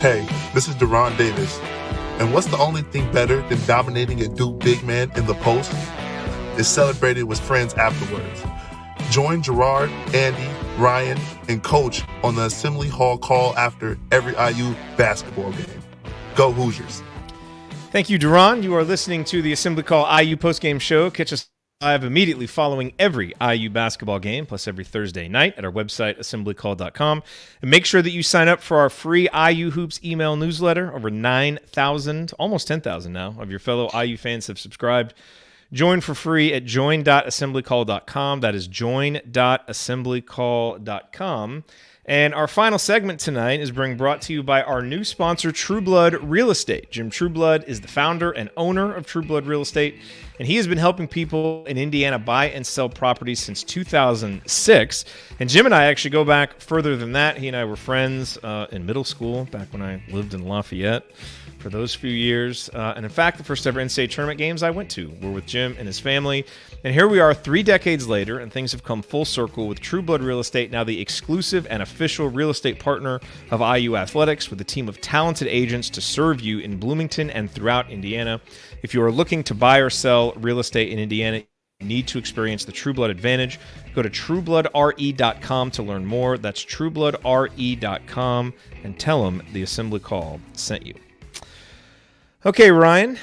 Hey, this is Deron Davis. And what's the only thing better than dominating a Duke big man in the post? Is celebrating with friends afterwards. Join Gerard, Andy, Ryan, and Coach on the Assembly Hall call after every IU basketball game. Go Hoosiers. Thank you, Deron. You are listening to the Assembly Call IU postgame show. Catch us live immediately following every IU basketball game, plus every Thursday night at our website, assemblycall.com. And make sure that you sign up for our free IU Hoops email newsletter. Over 9,000, almost 10,000 now, of your fellow IU fans have subscribed. Join for free at join.assemblycall.com. That is join.assemblycall.com. And our final segment tonight is being brought to you by our new sponsor, Trueblood Real Estate. Jim Trueblood is the founder and owner of Trueblood Real Estate, and he has been helping people in Indiana buy and sell properties since 2006. And Jim and I actually go back further than that. He and I were friends in middle school, back when I lived in Lafayette for those few years. And in fact, the first ever NCAA tournament games I went to were with Jim and his family. And here we are 3 decades later, and things have come full circle with Trueblood Real Estate, now the exclusive and official real estate partner of IU Athletics, with a team of talented agents to serve you in Bloomington and throughout Indiana. If you are looking to buy or sell real estate in Indiana, you need to experience the Trueblood advantage. Go to truebloodre.com to learn more. That's truebloodre.com, and tell them the Assembly Call sent you. Okay, Ryan,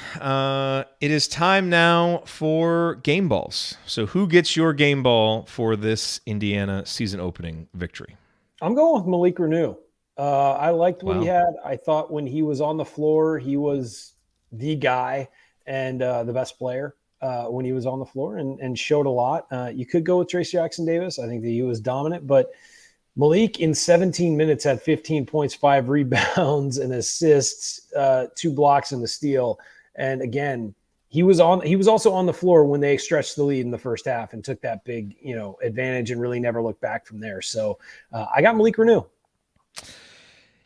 it is time now for game balls. So who gets your game ball for this Indiana season opening victory? I'm going with Malik Renew. I liked what he had. I thought when he was on the floor, he was the guy and the best player when he was on the floor, and showed a lot. You could go with Trace Jackson Davis. I think that he was dominant, but Malik in 17 minutes had 15 points, 5 rebounds and assists, 2 blocks and a steal. And again, he was also on the floor when they stretched the lead in the first half and took that big, advantage and really never looked back from there. So I got Malik Renew.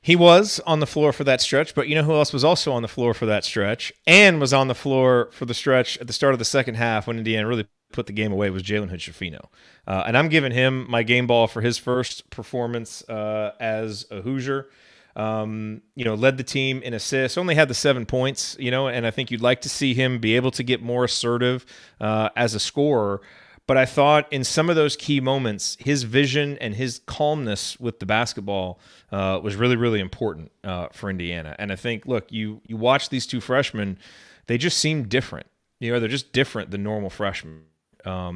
He was on the floor for that stretch, but you know who else was also on the floor for that stretch and was on the floor for the stretch at the start of the second half when Indiana really put the game away, was Jalen Hood-Schifino. And I'm giving him my game ball for his first performance as a Hoosier. Led the team in assists, only had the 7 points, and I think you'd like to see him be able to get more assertive as a scorer. But I thought in some of those key moments, his vision and his calmness with the basketball was really, really important for Indiana. And I think, look, you watch these 2 freshmen, they just seem different. They're just different than normal freshmen. I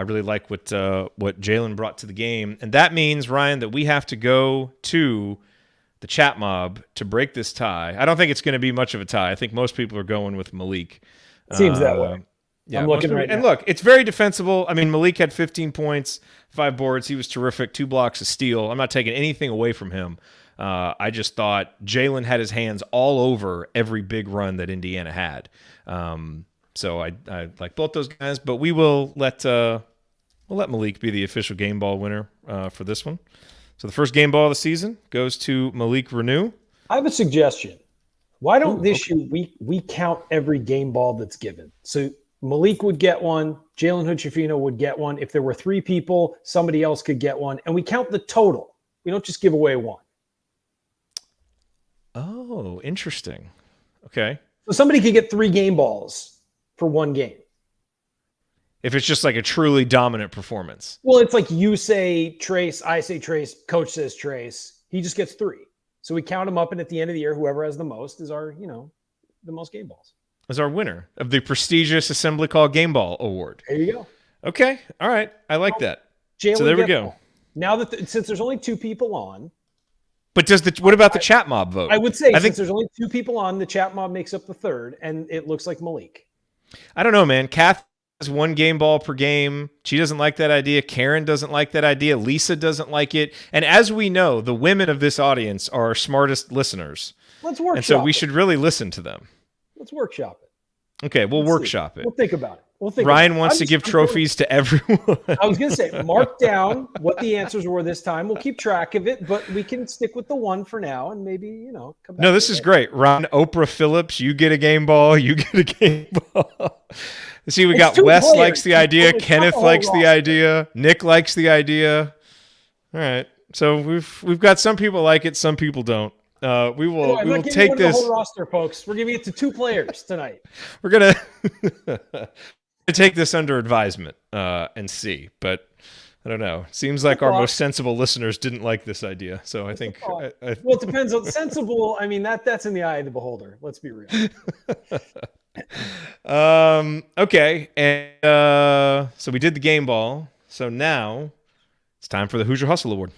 really like what Jalen brought to the game. And that means, Ryan, that we have to go to the chat mob to break this tie. I don't think it's going to be much of a tie. I think most people are going with Malik. Seems that way. Yeah, I'm looking right now. And look, it's very defensible. I mean, Malik had 15 points, 5 boards. He was terrific, 2 blocks, a steal. I'm not taking anything away from him. I just thought Jalen had his hands all over every big run that Indiana had. So I like both those guys, but we'll let Malik be the official game ball winner for this one. So the first game ball of the season goes to Malik Renew. I have a suggestion. Why don't this year we count every game ball that's given? So Malik would get one, Jalen Hood-Schifino would get one. If there were 3 people, somebody else could get one, and we count the total. We don't just give away one. Oh, interesting. Okay. So somebody could get 3 game balls for one game. If it's just like a truly dominant performance. Well, it's like you say Trace, I say Trace, coach says Trace. He just gets 3. So we count them up, and at the end of the year, whoever has the most is our, the most game balls. Is our winner of the prestigious Assembly Call Game Ball Award. There you go. Okay. All right. I like that. Jalen, so there we go. Now that since there's only 2 people on. But what about the chat mob vote? I would say since there's only 2 people on, the chat mob makes up the 3rd, and it looks like Malik. I don't know, man. Kath has 1 game ball per game. She doesn't like that idea. Karen doesn't like that idea. Lisa doesn't like it. And as we know, the women of this audience are our smartest listeners. Let's workshop it. And so we should really listen to them. Let's workshop it. Okay, we'll workshop it. We'll think about it. Ryan wants to give trophies to everyone. I was going to say, mark down what the answers were this time. We'll keep track of it, but we can stick with the 1 for now and maybe, come back. No, this is great. Ron, Oprah Phillips, you get a game ball. You get a game ball. See, we got Wes players. Likes the idea. Kenneth likes the idea. Nick likes the idea. All right. So we've got some people like it, some people don't. We will take this. The whole roster, folks. We're giving it to 2 players tonight. We're gonna take this under advisement and see, but I don't know. Seems like our most sensible listeners didn't like this idea, so I think. Well, it depends on sensible. I mean, that's in the eye of the beholder. Let's be real. Okay, and so we did the game ball. So now it's time for the Hoosier Hustle Award.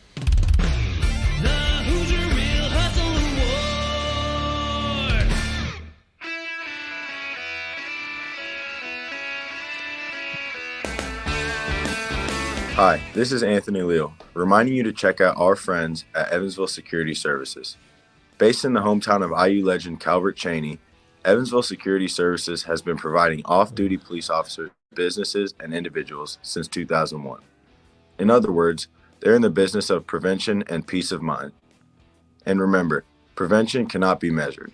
Hi, this is Anthony Leal, reminding you to check out our friends at Evansville Security Services. Based in the hometown of IU legend Calvert Chaney, Evansville Security Services has been providing off-duty police officers, businesses, and individuals since 2001. In other words, they're in the business of prevention and peace of mind. And remember, prevention cannot be measured.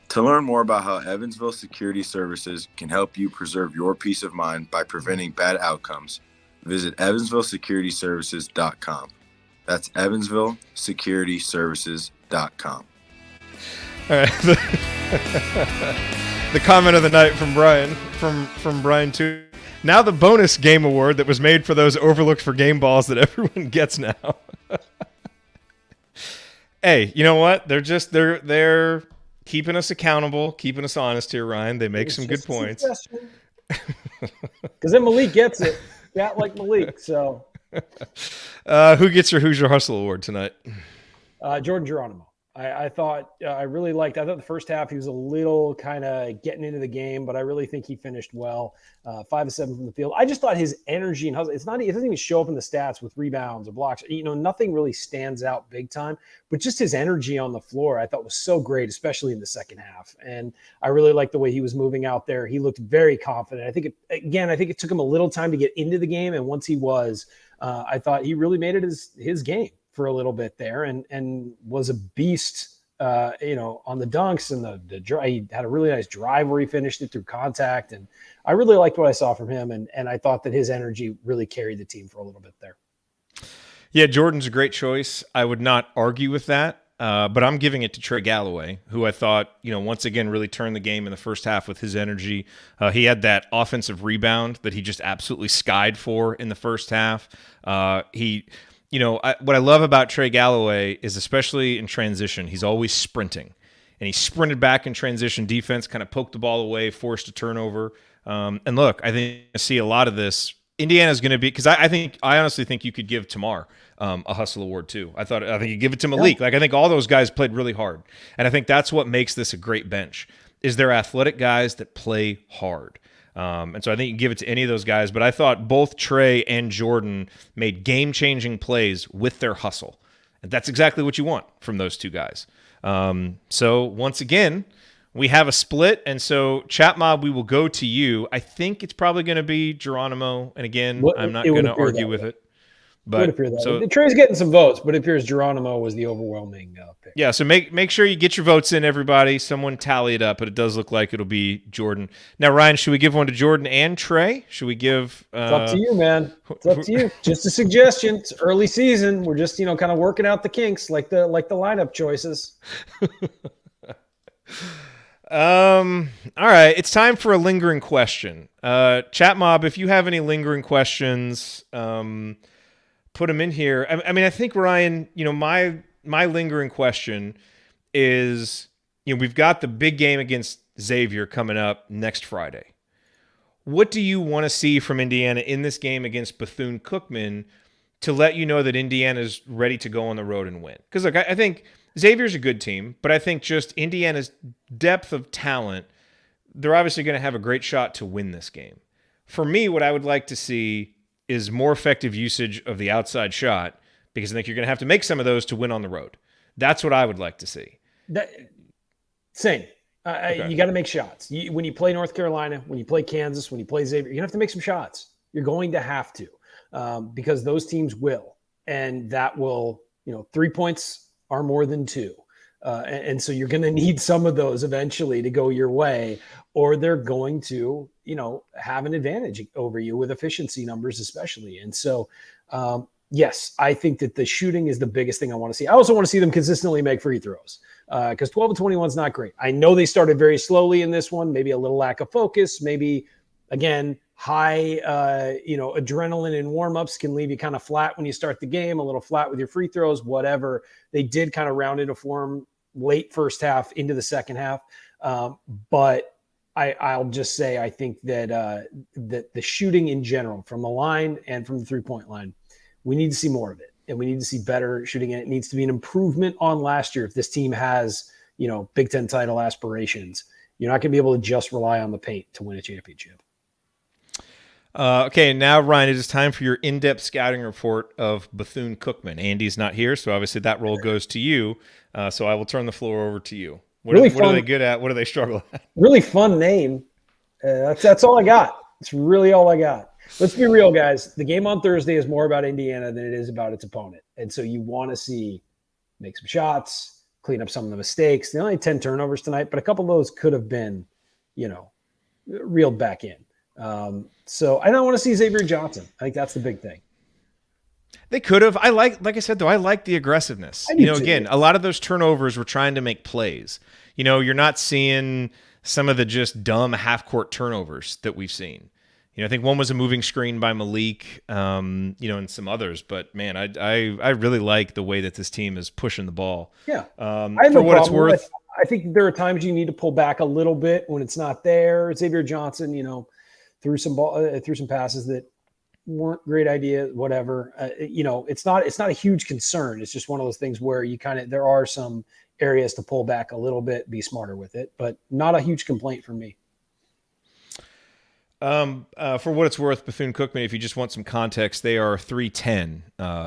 To learn more about how Evansville Security Services can help you preserve your peace of mind by preventing bad outcomes, visit evansvillesecurityservices.com. That's evansvillesecurityservices.com. All right. The comment of the night from Brian, from Brian too. Now the bonus game award that was made for those overlooked for game balls that everyone gets now. Hey, you know what? They're keeping us accountable, keeping us honest here, Ryan. They make some good points. Because then Malik gets it. Yeah, like Malik. So, who gets your Hoosier Hustle Award tonight? Jordan Geronimo. I thought I really liked. I thought the first half he was a little kind of getting into the game, but I really think he finished well. 5 of 7 from the field. I just thought his energy and hustle. It doesn't even show up in the stats with rebounds or blocks. Nothing really stands out big time. But just his energy on the floor, I thought was so great, especially in the second half. And I really liked the way he was moving out there. He looked very confident. I think it took him a little time to get into the game, and once he was, I thought he really made it his game for a little bit there, and was a beast, on the dunks and the he had a really nice drive where he finished it through contact. And I really liked what I saw from him. And I thought that his energy really carried the team for a little bit there. Yeah, Jordan's a great choice. I would not argue with that. But I'm giving it to Trey Galloway, who I thought, once again, really turned the game in the first half with his energy. He had that offensive rebound that he just absolutely skied for in the first half. What I love about Trey Galloway is, especially in transition, he's always sprinting. And he sprinted back in transition defense, kind of poked the ball away, forced a turnover. And look, I think I see a lot of this. Indiana's going to be, because I honestly think you could give Tamar a hustle award too. I think you give it to Malik. Yeah. I think all those guys played really hard. And I think that's what makes this a great bench, is they're athletic guys that play hard. And so I think you give it to any of those guys. But I thought both Trey and Jordan made game-changing plays with their hustle. And that's exactly what you want from those two guys. So once again, we have a split. And so, Chat Mob, we will go to you. I think it's probably going to be Geronimo. And again, I'm not going to argue with it. But so Trey's getting some votes, but it appears Geronimo was the overwhelming pick. Yeah, so make sure you get your votes in, everybody. Someone tally it up, but it does look like it'll be Jordan. Now, Ryan, should we give one to Jordan and Trey? Should we give? It's up to you, man. It's up to you. Just a suggestion. It's early season. We're just kind of working out the kinks, like the lineup choices. All right, it's time for a lingering question. Chat Mob, if you have any lingering questions, put them in here. I think, Ryan, my lingering question is, we've got the big game against Xavier coming up next Friday. What do you want to see from Indiana in this game against Bethune-Cookman to let you know that Indiana's ready to go on the road and win? Because, look, I think Xavier's a good team, but I think just Indiana's depth of talent, they're obviously going to have a great shot to win this game. For me, what I would like to see is more effective usage of the outside shot, because I think you're going to have to make some of those to win on the road. That's what I would like to see. Same. Okay. You got to make shots. When you play North Carolina, when you play Kansas, when you play Xavier, you're going to have to make some shots. You're going to have to, because those teams will. And that will, 3 points are more than 2. And so you're going to need some of those eventually to go your way, or they're going to, have an advantage over you with efficiency numbers, especially. And so, yes, I think that the shooting is the biggest thing I want to see. I also want to see them consistently make free throws, because 12 of 21 is not great. I know they started very slowly in this one, maybe a little lack of focus, maybe, again, high, adrenaline in warmups can leave you kind of flat when you start the game, a little flat with your free throws, whatever. They did kind of round into form late first half into the second half. But I'll just say, I think that that the shooting in general from the line and from the 3-point line, we need to see more of it, and we need to see better shooting. And it needs to be an improvement on last year. If this team has, Big Ten title aspirations, you're not going to be able to just rely on the paint to win a championship. Okay, now, Ryan, it is time for your in-depth scouting report of Bethune-Cookman. Andy's not here, so obviously that role goes to you. So I will turn the floor over to you. What are they good at? What do they struggle at? Really fun name. That's all I got. It's really all I got. Let's be real, guys. The game on Thursday is more about Indiana than it is about its opponent. And so you want to see make some shots, clean up some of the mistakes. They only had 10 turnovers tonight, but a couple of those could have been, reeled back in. So I don't want to see Xavier Johnson. I think that's the big thing. They could have. Like I said, though, I like the aggressiveness. Again, a lot of those turnovers were trying to make plays. You're not seeing some of the just dumb half-court turnovers that we've seen. I think one was a moving screen by Malik, and some others. But, man, I really like the way that this team is pushing the ball. Yeah. For what it's worth. I think there are times you need to pull back a little bit when it's not there. Xavier Johnson, threw some passes that weren't great idea, whatever. It's not a huge concern. It's just one of those things where there are some areas to pull back a little bit, be smarter with it, but not a huge complaint from me. For what it's worth, Bethune-Cookman, if you just want some context, they are 310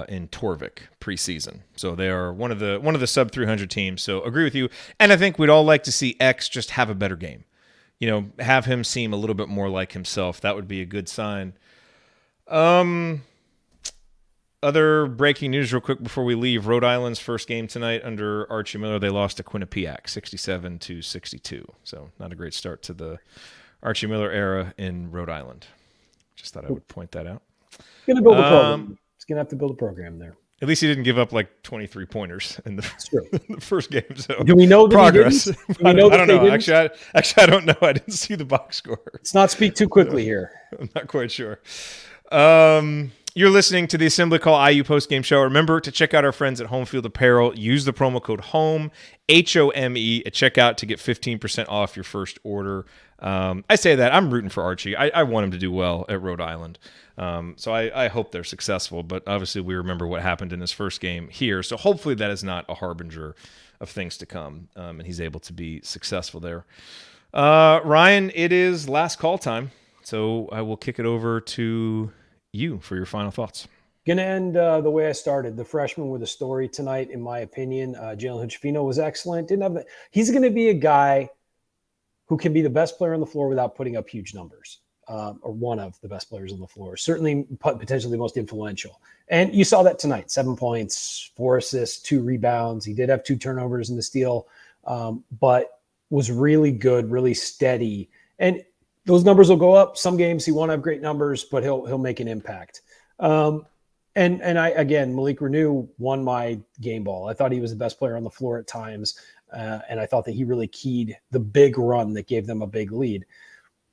in Torvik preseason. So they are one of the sub 300 teams. So agree with you. And I think we'd all like to see X just have a better game. Have him seem a little bit more like himself. That would be a good sign. Other breaking news real quick before we leave. Rhode Island's first game tonight under Archie Miller. They lost to Quinnipiac 67-62. So not a great start to the Archie Miller era in Rhode Island. Just thought I would point that out. He's going to build a program. He's going to have to build a program there. At least he didn't give up like 23 pointers in the first game. So do we know that progress? He didn't? I don't know. Actually, I don't know. I didn't see the box score. Let's not speak too quickly here. I'm not quite sure. You're listening to the Assembly Call IU postgame show. Remember to check out our friends at Home Field Apparel. Use the promo code HOME, HOME, at checkout to get 15% off your first order. I say that. I'm rooting for Archie. I want him to do well at Rhode Island. So I hope they're successful. But obviously we remember what happened in his first game here. So hopefully that is not a harbinger of things to come, and he's able to be successful there. Ryan, it is last call time. So I will kick it over to you for your final thoughts. Gonna end the way I started. The freshman with a story tonight, in my opinion. Jalen Hood-Schifino was excellent. He's going to be a guy who can be the best player on the floor without putting up huge numbers, or one of the best players on the floor. Certainly, potentially the most influential. And you saw that tonight: 7 points, 4 assists, 2 rebounds. He did have 2 turnovers in the steal, but was really good, really steady. And those numbers will go up. Some games he won't have great numbers, but he'll make an impact. And Malik Renew won my game ball. I thought he was the best player on the floor at times, and I thought that he really keyed the big run that gave them a big lead.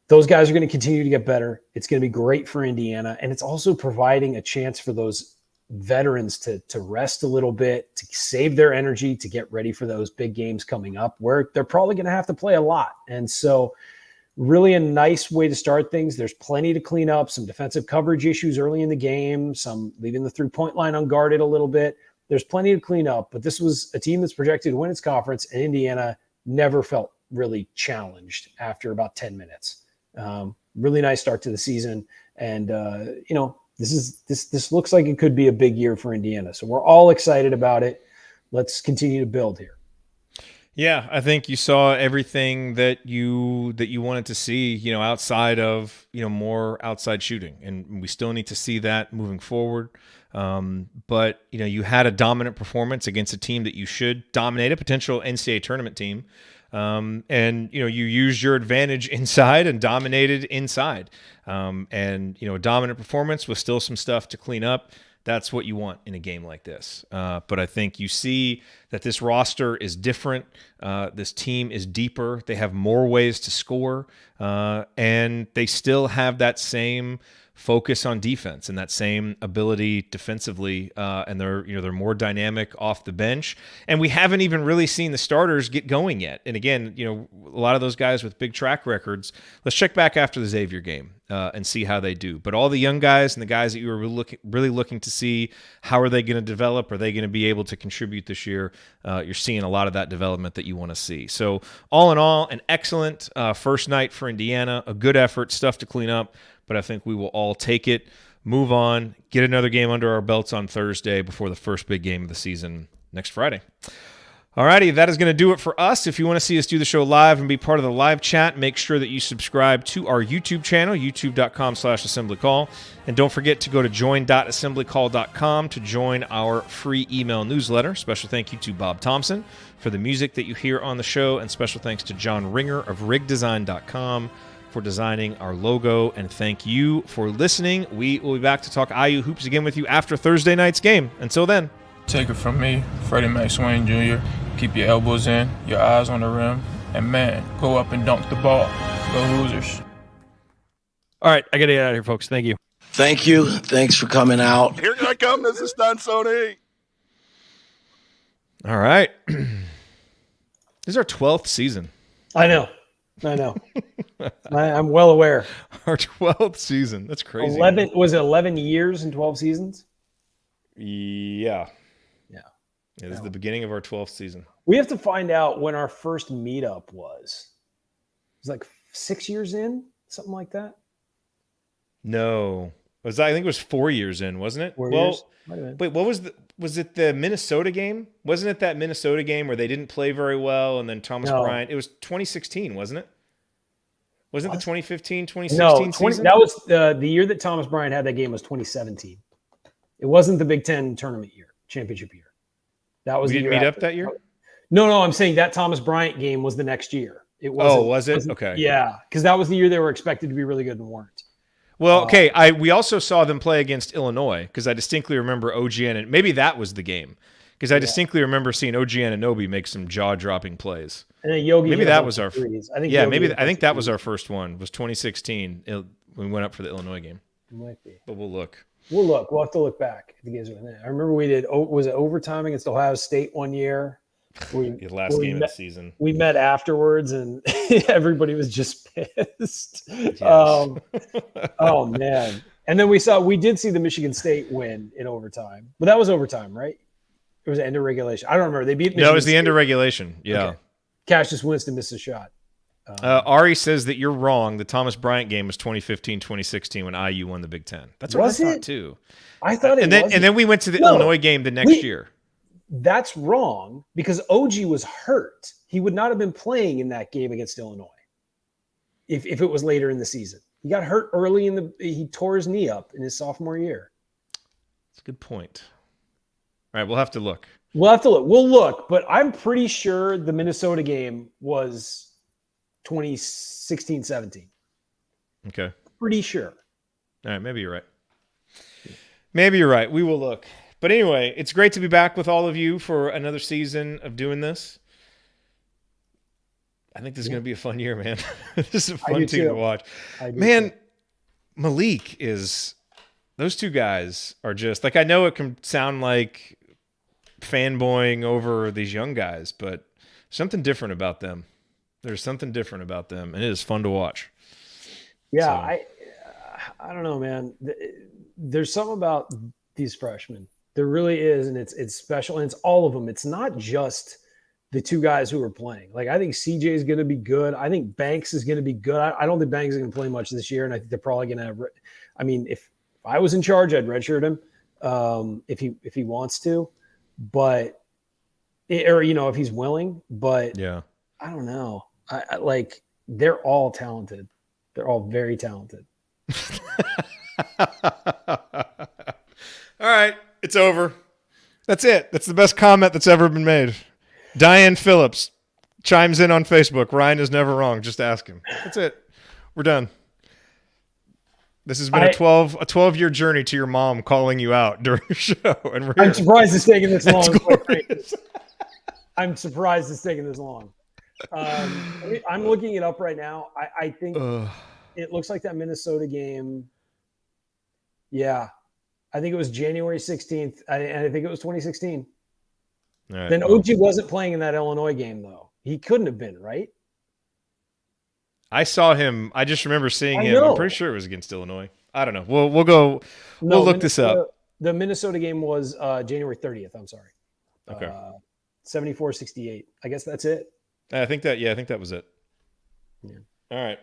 Those guys are going to continue to get better. It's going to be great for Indiana, and it's also providing a chance for those veterans to rest a little bit, to save their energy, to get ready for those big games coming up where they're probably going to have to play a lot. And so really a nice way to start things. There's plenty to clean up, some defensive coverage issues early in the game, some leaving the three-point line unguarded a little bit. There's plenty to clean up, but this was a team that's projected to win its conference, and Indiana never felt really challenged after about 10 minutes. Really nice start to the season. And, this looks like it could be a big year for Indiana. So we're all excited about it. Let's continue to build here. Yeah, I think you saw everything that you wanted to see, outside of, more outside shooting. And we still need to see that moving forward. But, you had a dominant performance against a team that you should dominate, a potential NCAA tournament team. And, you used your advantage inside and dominated inside. And, a dominant performance with still some stuff to clean up. That's what you want in a game like this. But I think you see that this roster is different. This team is deeper. They have more ways to score. And they still have that same focus on defense and that same ability defensively. And they're more dynamic off the bench. And we haven't even really seen the starters get going yet. And again, a lot of those guys with big track records. Let's check back after the Xavier game. and see how they do. But all the young guys and the guys that you were really looking to see, how are they going to develop? Are they going to be able to contribute this year? You're seeing a lot of that development that you want to see. So all in all, an excellent first night for Indiana, a good effort, stuff to clean up, but I think we will all take it, move on, get another game under our belts on Thursday before the first big game of the season next Friday. Alrighty, that is going to do it for us. If you want to see us do the show live and be part of the live chat, make sure that you subscribe to our YouTube channel, youtube.com/assemblycall. And don't forget to go to join.assemblycall.com to join our free email newsletter. Special thank you to Bob Thompson for the music that you hear on the show, and special thanks to John Ringer of rigdesign.com for designing our logo. And thank you for listening. We will be back to talk IU hoops again with you after Thursday night's game. Until then. Take it from me, Freddie McSwain Jr. Keep your elbows in, your eyes on the rim, and man, go up and dunk the ball. Go Hoosiers. All right, I got to get out of here, folks. Thank you. Thank you. Thanks for coming out. Here I come. This is Stunt Sony. All right. This is our 12th season. I know. I'm well aware. Our 12th season. That's crazy. 11 was it 11 years and 12 seasons? Yeah. It is the beginning of our 12th season. We have to find out when our first meetup was. It was like 6 years in, something like that. No, I think it was 4 years in, wasn't it? 4 years? Might have been. Wait, was it the Minnesota game? Wasn't it that Minnesota game where they didn't play very well and then Thomas Bryant? It was 2016, wasn't it? Wasn't it the 2015, 2016 season? That was the year that Thomas Bryant had that game was 2017. It wasn't the Big Ten tournament year, championship year. That was we didn't meet up that year? No, I'm saying that Thomas Bryant game was the next year. It was. Oh, was it? Okay. Yeah, because that was the year they were expected to be really good and weren't. Well, okay. We also saw them play against Illinois because I distinctly remember OG and maybe that was the game because I distinctly remember seeing OG Anunoby make some jaw-dropping plays. And then Yogi. Maybe that was our. Threes. I think that was our first one. Was 2016. We went up for the Illinois game. It might be. But we'll look. We'll have to look back. I remember we did. Was it overtime against Ohio State one year? The last game of the season. We met afterwards, and everybody was just pissed. Yes. Oh man! And then we did see the Michigan State win in overtime, but that was overtime, right? It was the end of regulation. I don't remember. They beat Michigan No, it was the State. End of regulation. Yeah. Okay. Cassius Winston missed a shot. Ari says that you're wrong. The Thomas Bryant game was 2015-2016 when IU won the Big Ten. That's what I thought too. I thought it was. And then we went to the Illinois game the next year. That's wrong because OG was hurt. He would not have been playing in that game against Illinois if it was later in the season. He got hurt early he tore his knee up in his sophomore year. That's a good point. All right, we'll have to look. We'll look, but I'm pretty sure the Minnesota game was 2016-17. Okay. Pretty sure. All right, maybe you're right. We will look. But anyway, it's great to be back with all of you for another season of doing this. I think this is going to be a fun year, man. This is a fun team to watch. Man, Malik those two guys are just, like, I know it can sound like fanboying over these young guys, but something different about them. There's something different about them, and it is fun to watch. Yeah, so. I don't know, man. There's something about these freshmen. There really is, and it's special, and it's all of them. It's not just the two guys who are playing. Like, I think CJ is going to be good. I think Banks is going to be good. I don't think Banks is going to play much this year, and I think they're probably going to have – I mean, if I was in charge, I'd redshirt him if he wants to. But – or, if he's willing. But yeah, I don't know. I like – they're all talented. They're all very talented. All right. It's over. That's it. That's the best comment that's ever been made. Diane Phillips chimes in on Facebook. Ryan is never wrong. Just ask him. That's it. We're done. This has been a 12-year journey to your mom calling you out during your show. And I'm surprised it's taking this long. I'm surprised it's taking this long. I'm looking it up right now. I think it looks like that Minnesota game. Yeah. I think it was January 16th, and I think it was 2016. Right, then OG wasn't playing in that Illinois game, though. He couldn't have been, right? I saw him. I just remember seeing him. know. I'm pretty sure it was against Illinois. I don't know. We'll go. We'll look this up. The Minnesota game was January 30th. I'm sorry. Okay. 74-68. I guess that's it. I think that was it. Yeah. All right.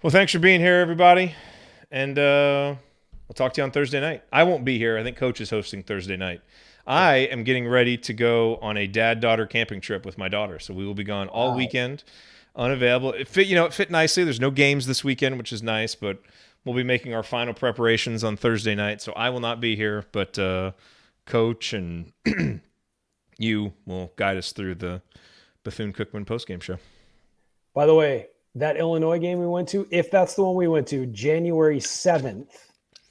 Well, thanks for being here, everybody. And we'll talk to you on Thursday night. I won't be here. I think Coach is hosting Thursday night. I am getting ready to go on a dad-daughter camping trip with my daughter. So we will be gone all weekend, unavailable. It fit nicely. There's no games this weekend, which is nice, but we'll be making our final preparations on Thursday night. So I will not be here, but Coach and you will guide us through the Bethune-Cookman postgame show. By the way, that Illinois game we went to, if that's the one we went to, January 7th,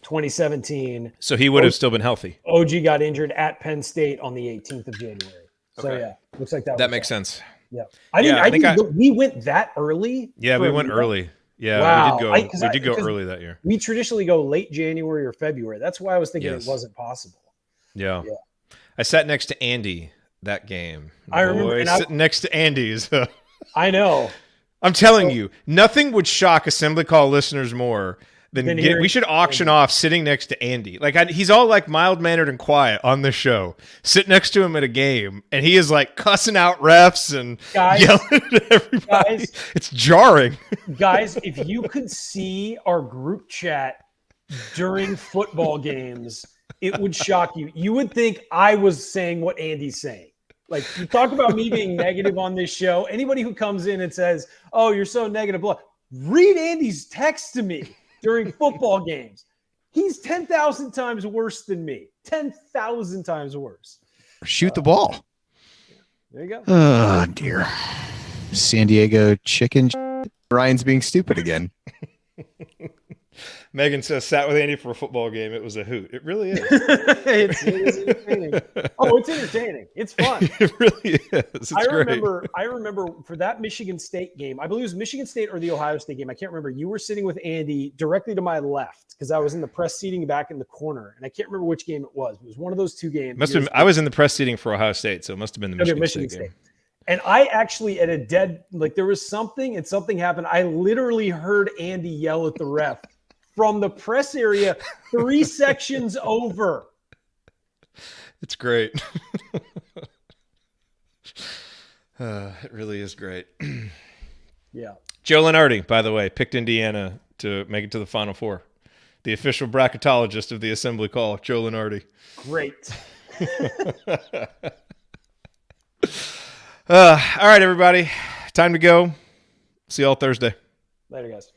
2017. So he would have still been healthy. OG got injured at Penn State on the 18th of January. So, yeah, looks like that makes sense. Yeah. We went that early? Yeah, we went early. Yeah, wow. we did go early that year. We traditionally go late January or February. That's why I was thinking it wasn't possible. Yeah. I sat next to Andy that game. I remember. Sitting next to Andy. I know. I'm telling you, nothing would shock Assembly Call listeners more than we should auction off sitting next to Andy. Like he's all like mild-mannered and quiet on this show. Sit next to him at a game, and he is like cussing out refs and yelling at everybody. It's jarring. Guys, if you could see our group chat during football games, it would shock you. You would think I was saying what Andy's saying. Like, you talk about me being negative on this show. Anybody who comes in and says, "Oh, you're so negative," read Andy's text to me during football games. He's 10,000 times worse than me. 10,000 times worse. Shoot the ball. There you go. Oh, dear. San Diego chicken. Ryan's being stupid again. Megan says, sat with Andy for a football game. It was a hoot. It really is. It is entertaining. Oh, it's entertaining. It's fun. It really is. It's I great. remember for that Michigan State game, I believe it was Michigan State or the Ohio State game. I can't remember. You were sitting with Andy directly to my left because I was in the press seating back in the corner. And I can't remember which game it was. It was one of those two games. I was in the press seating for Ohio State, so it must have been the Michigan State game. And I actually there was something and something happened. I literally heard Andy yell at the ref from the press area 3 sections over. It's great. It really is great. Yeah. Joe Lenardi, by the way, picked Indiana to make it to the Final Four. The official bracketologist of the Assembly Call, Joe Lenardi. Great. All right, everybody. Time to go. See you all Thursday. Later, guys.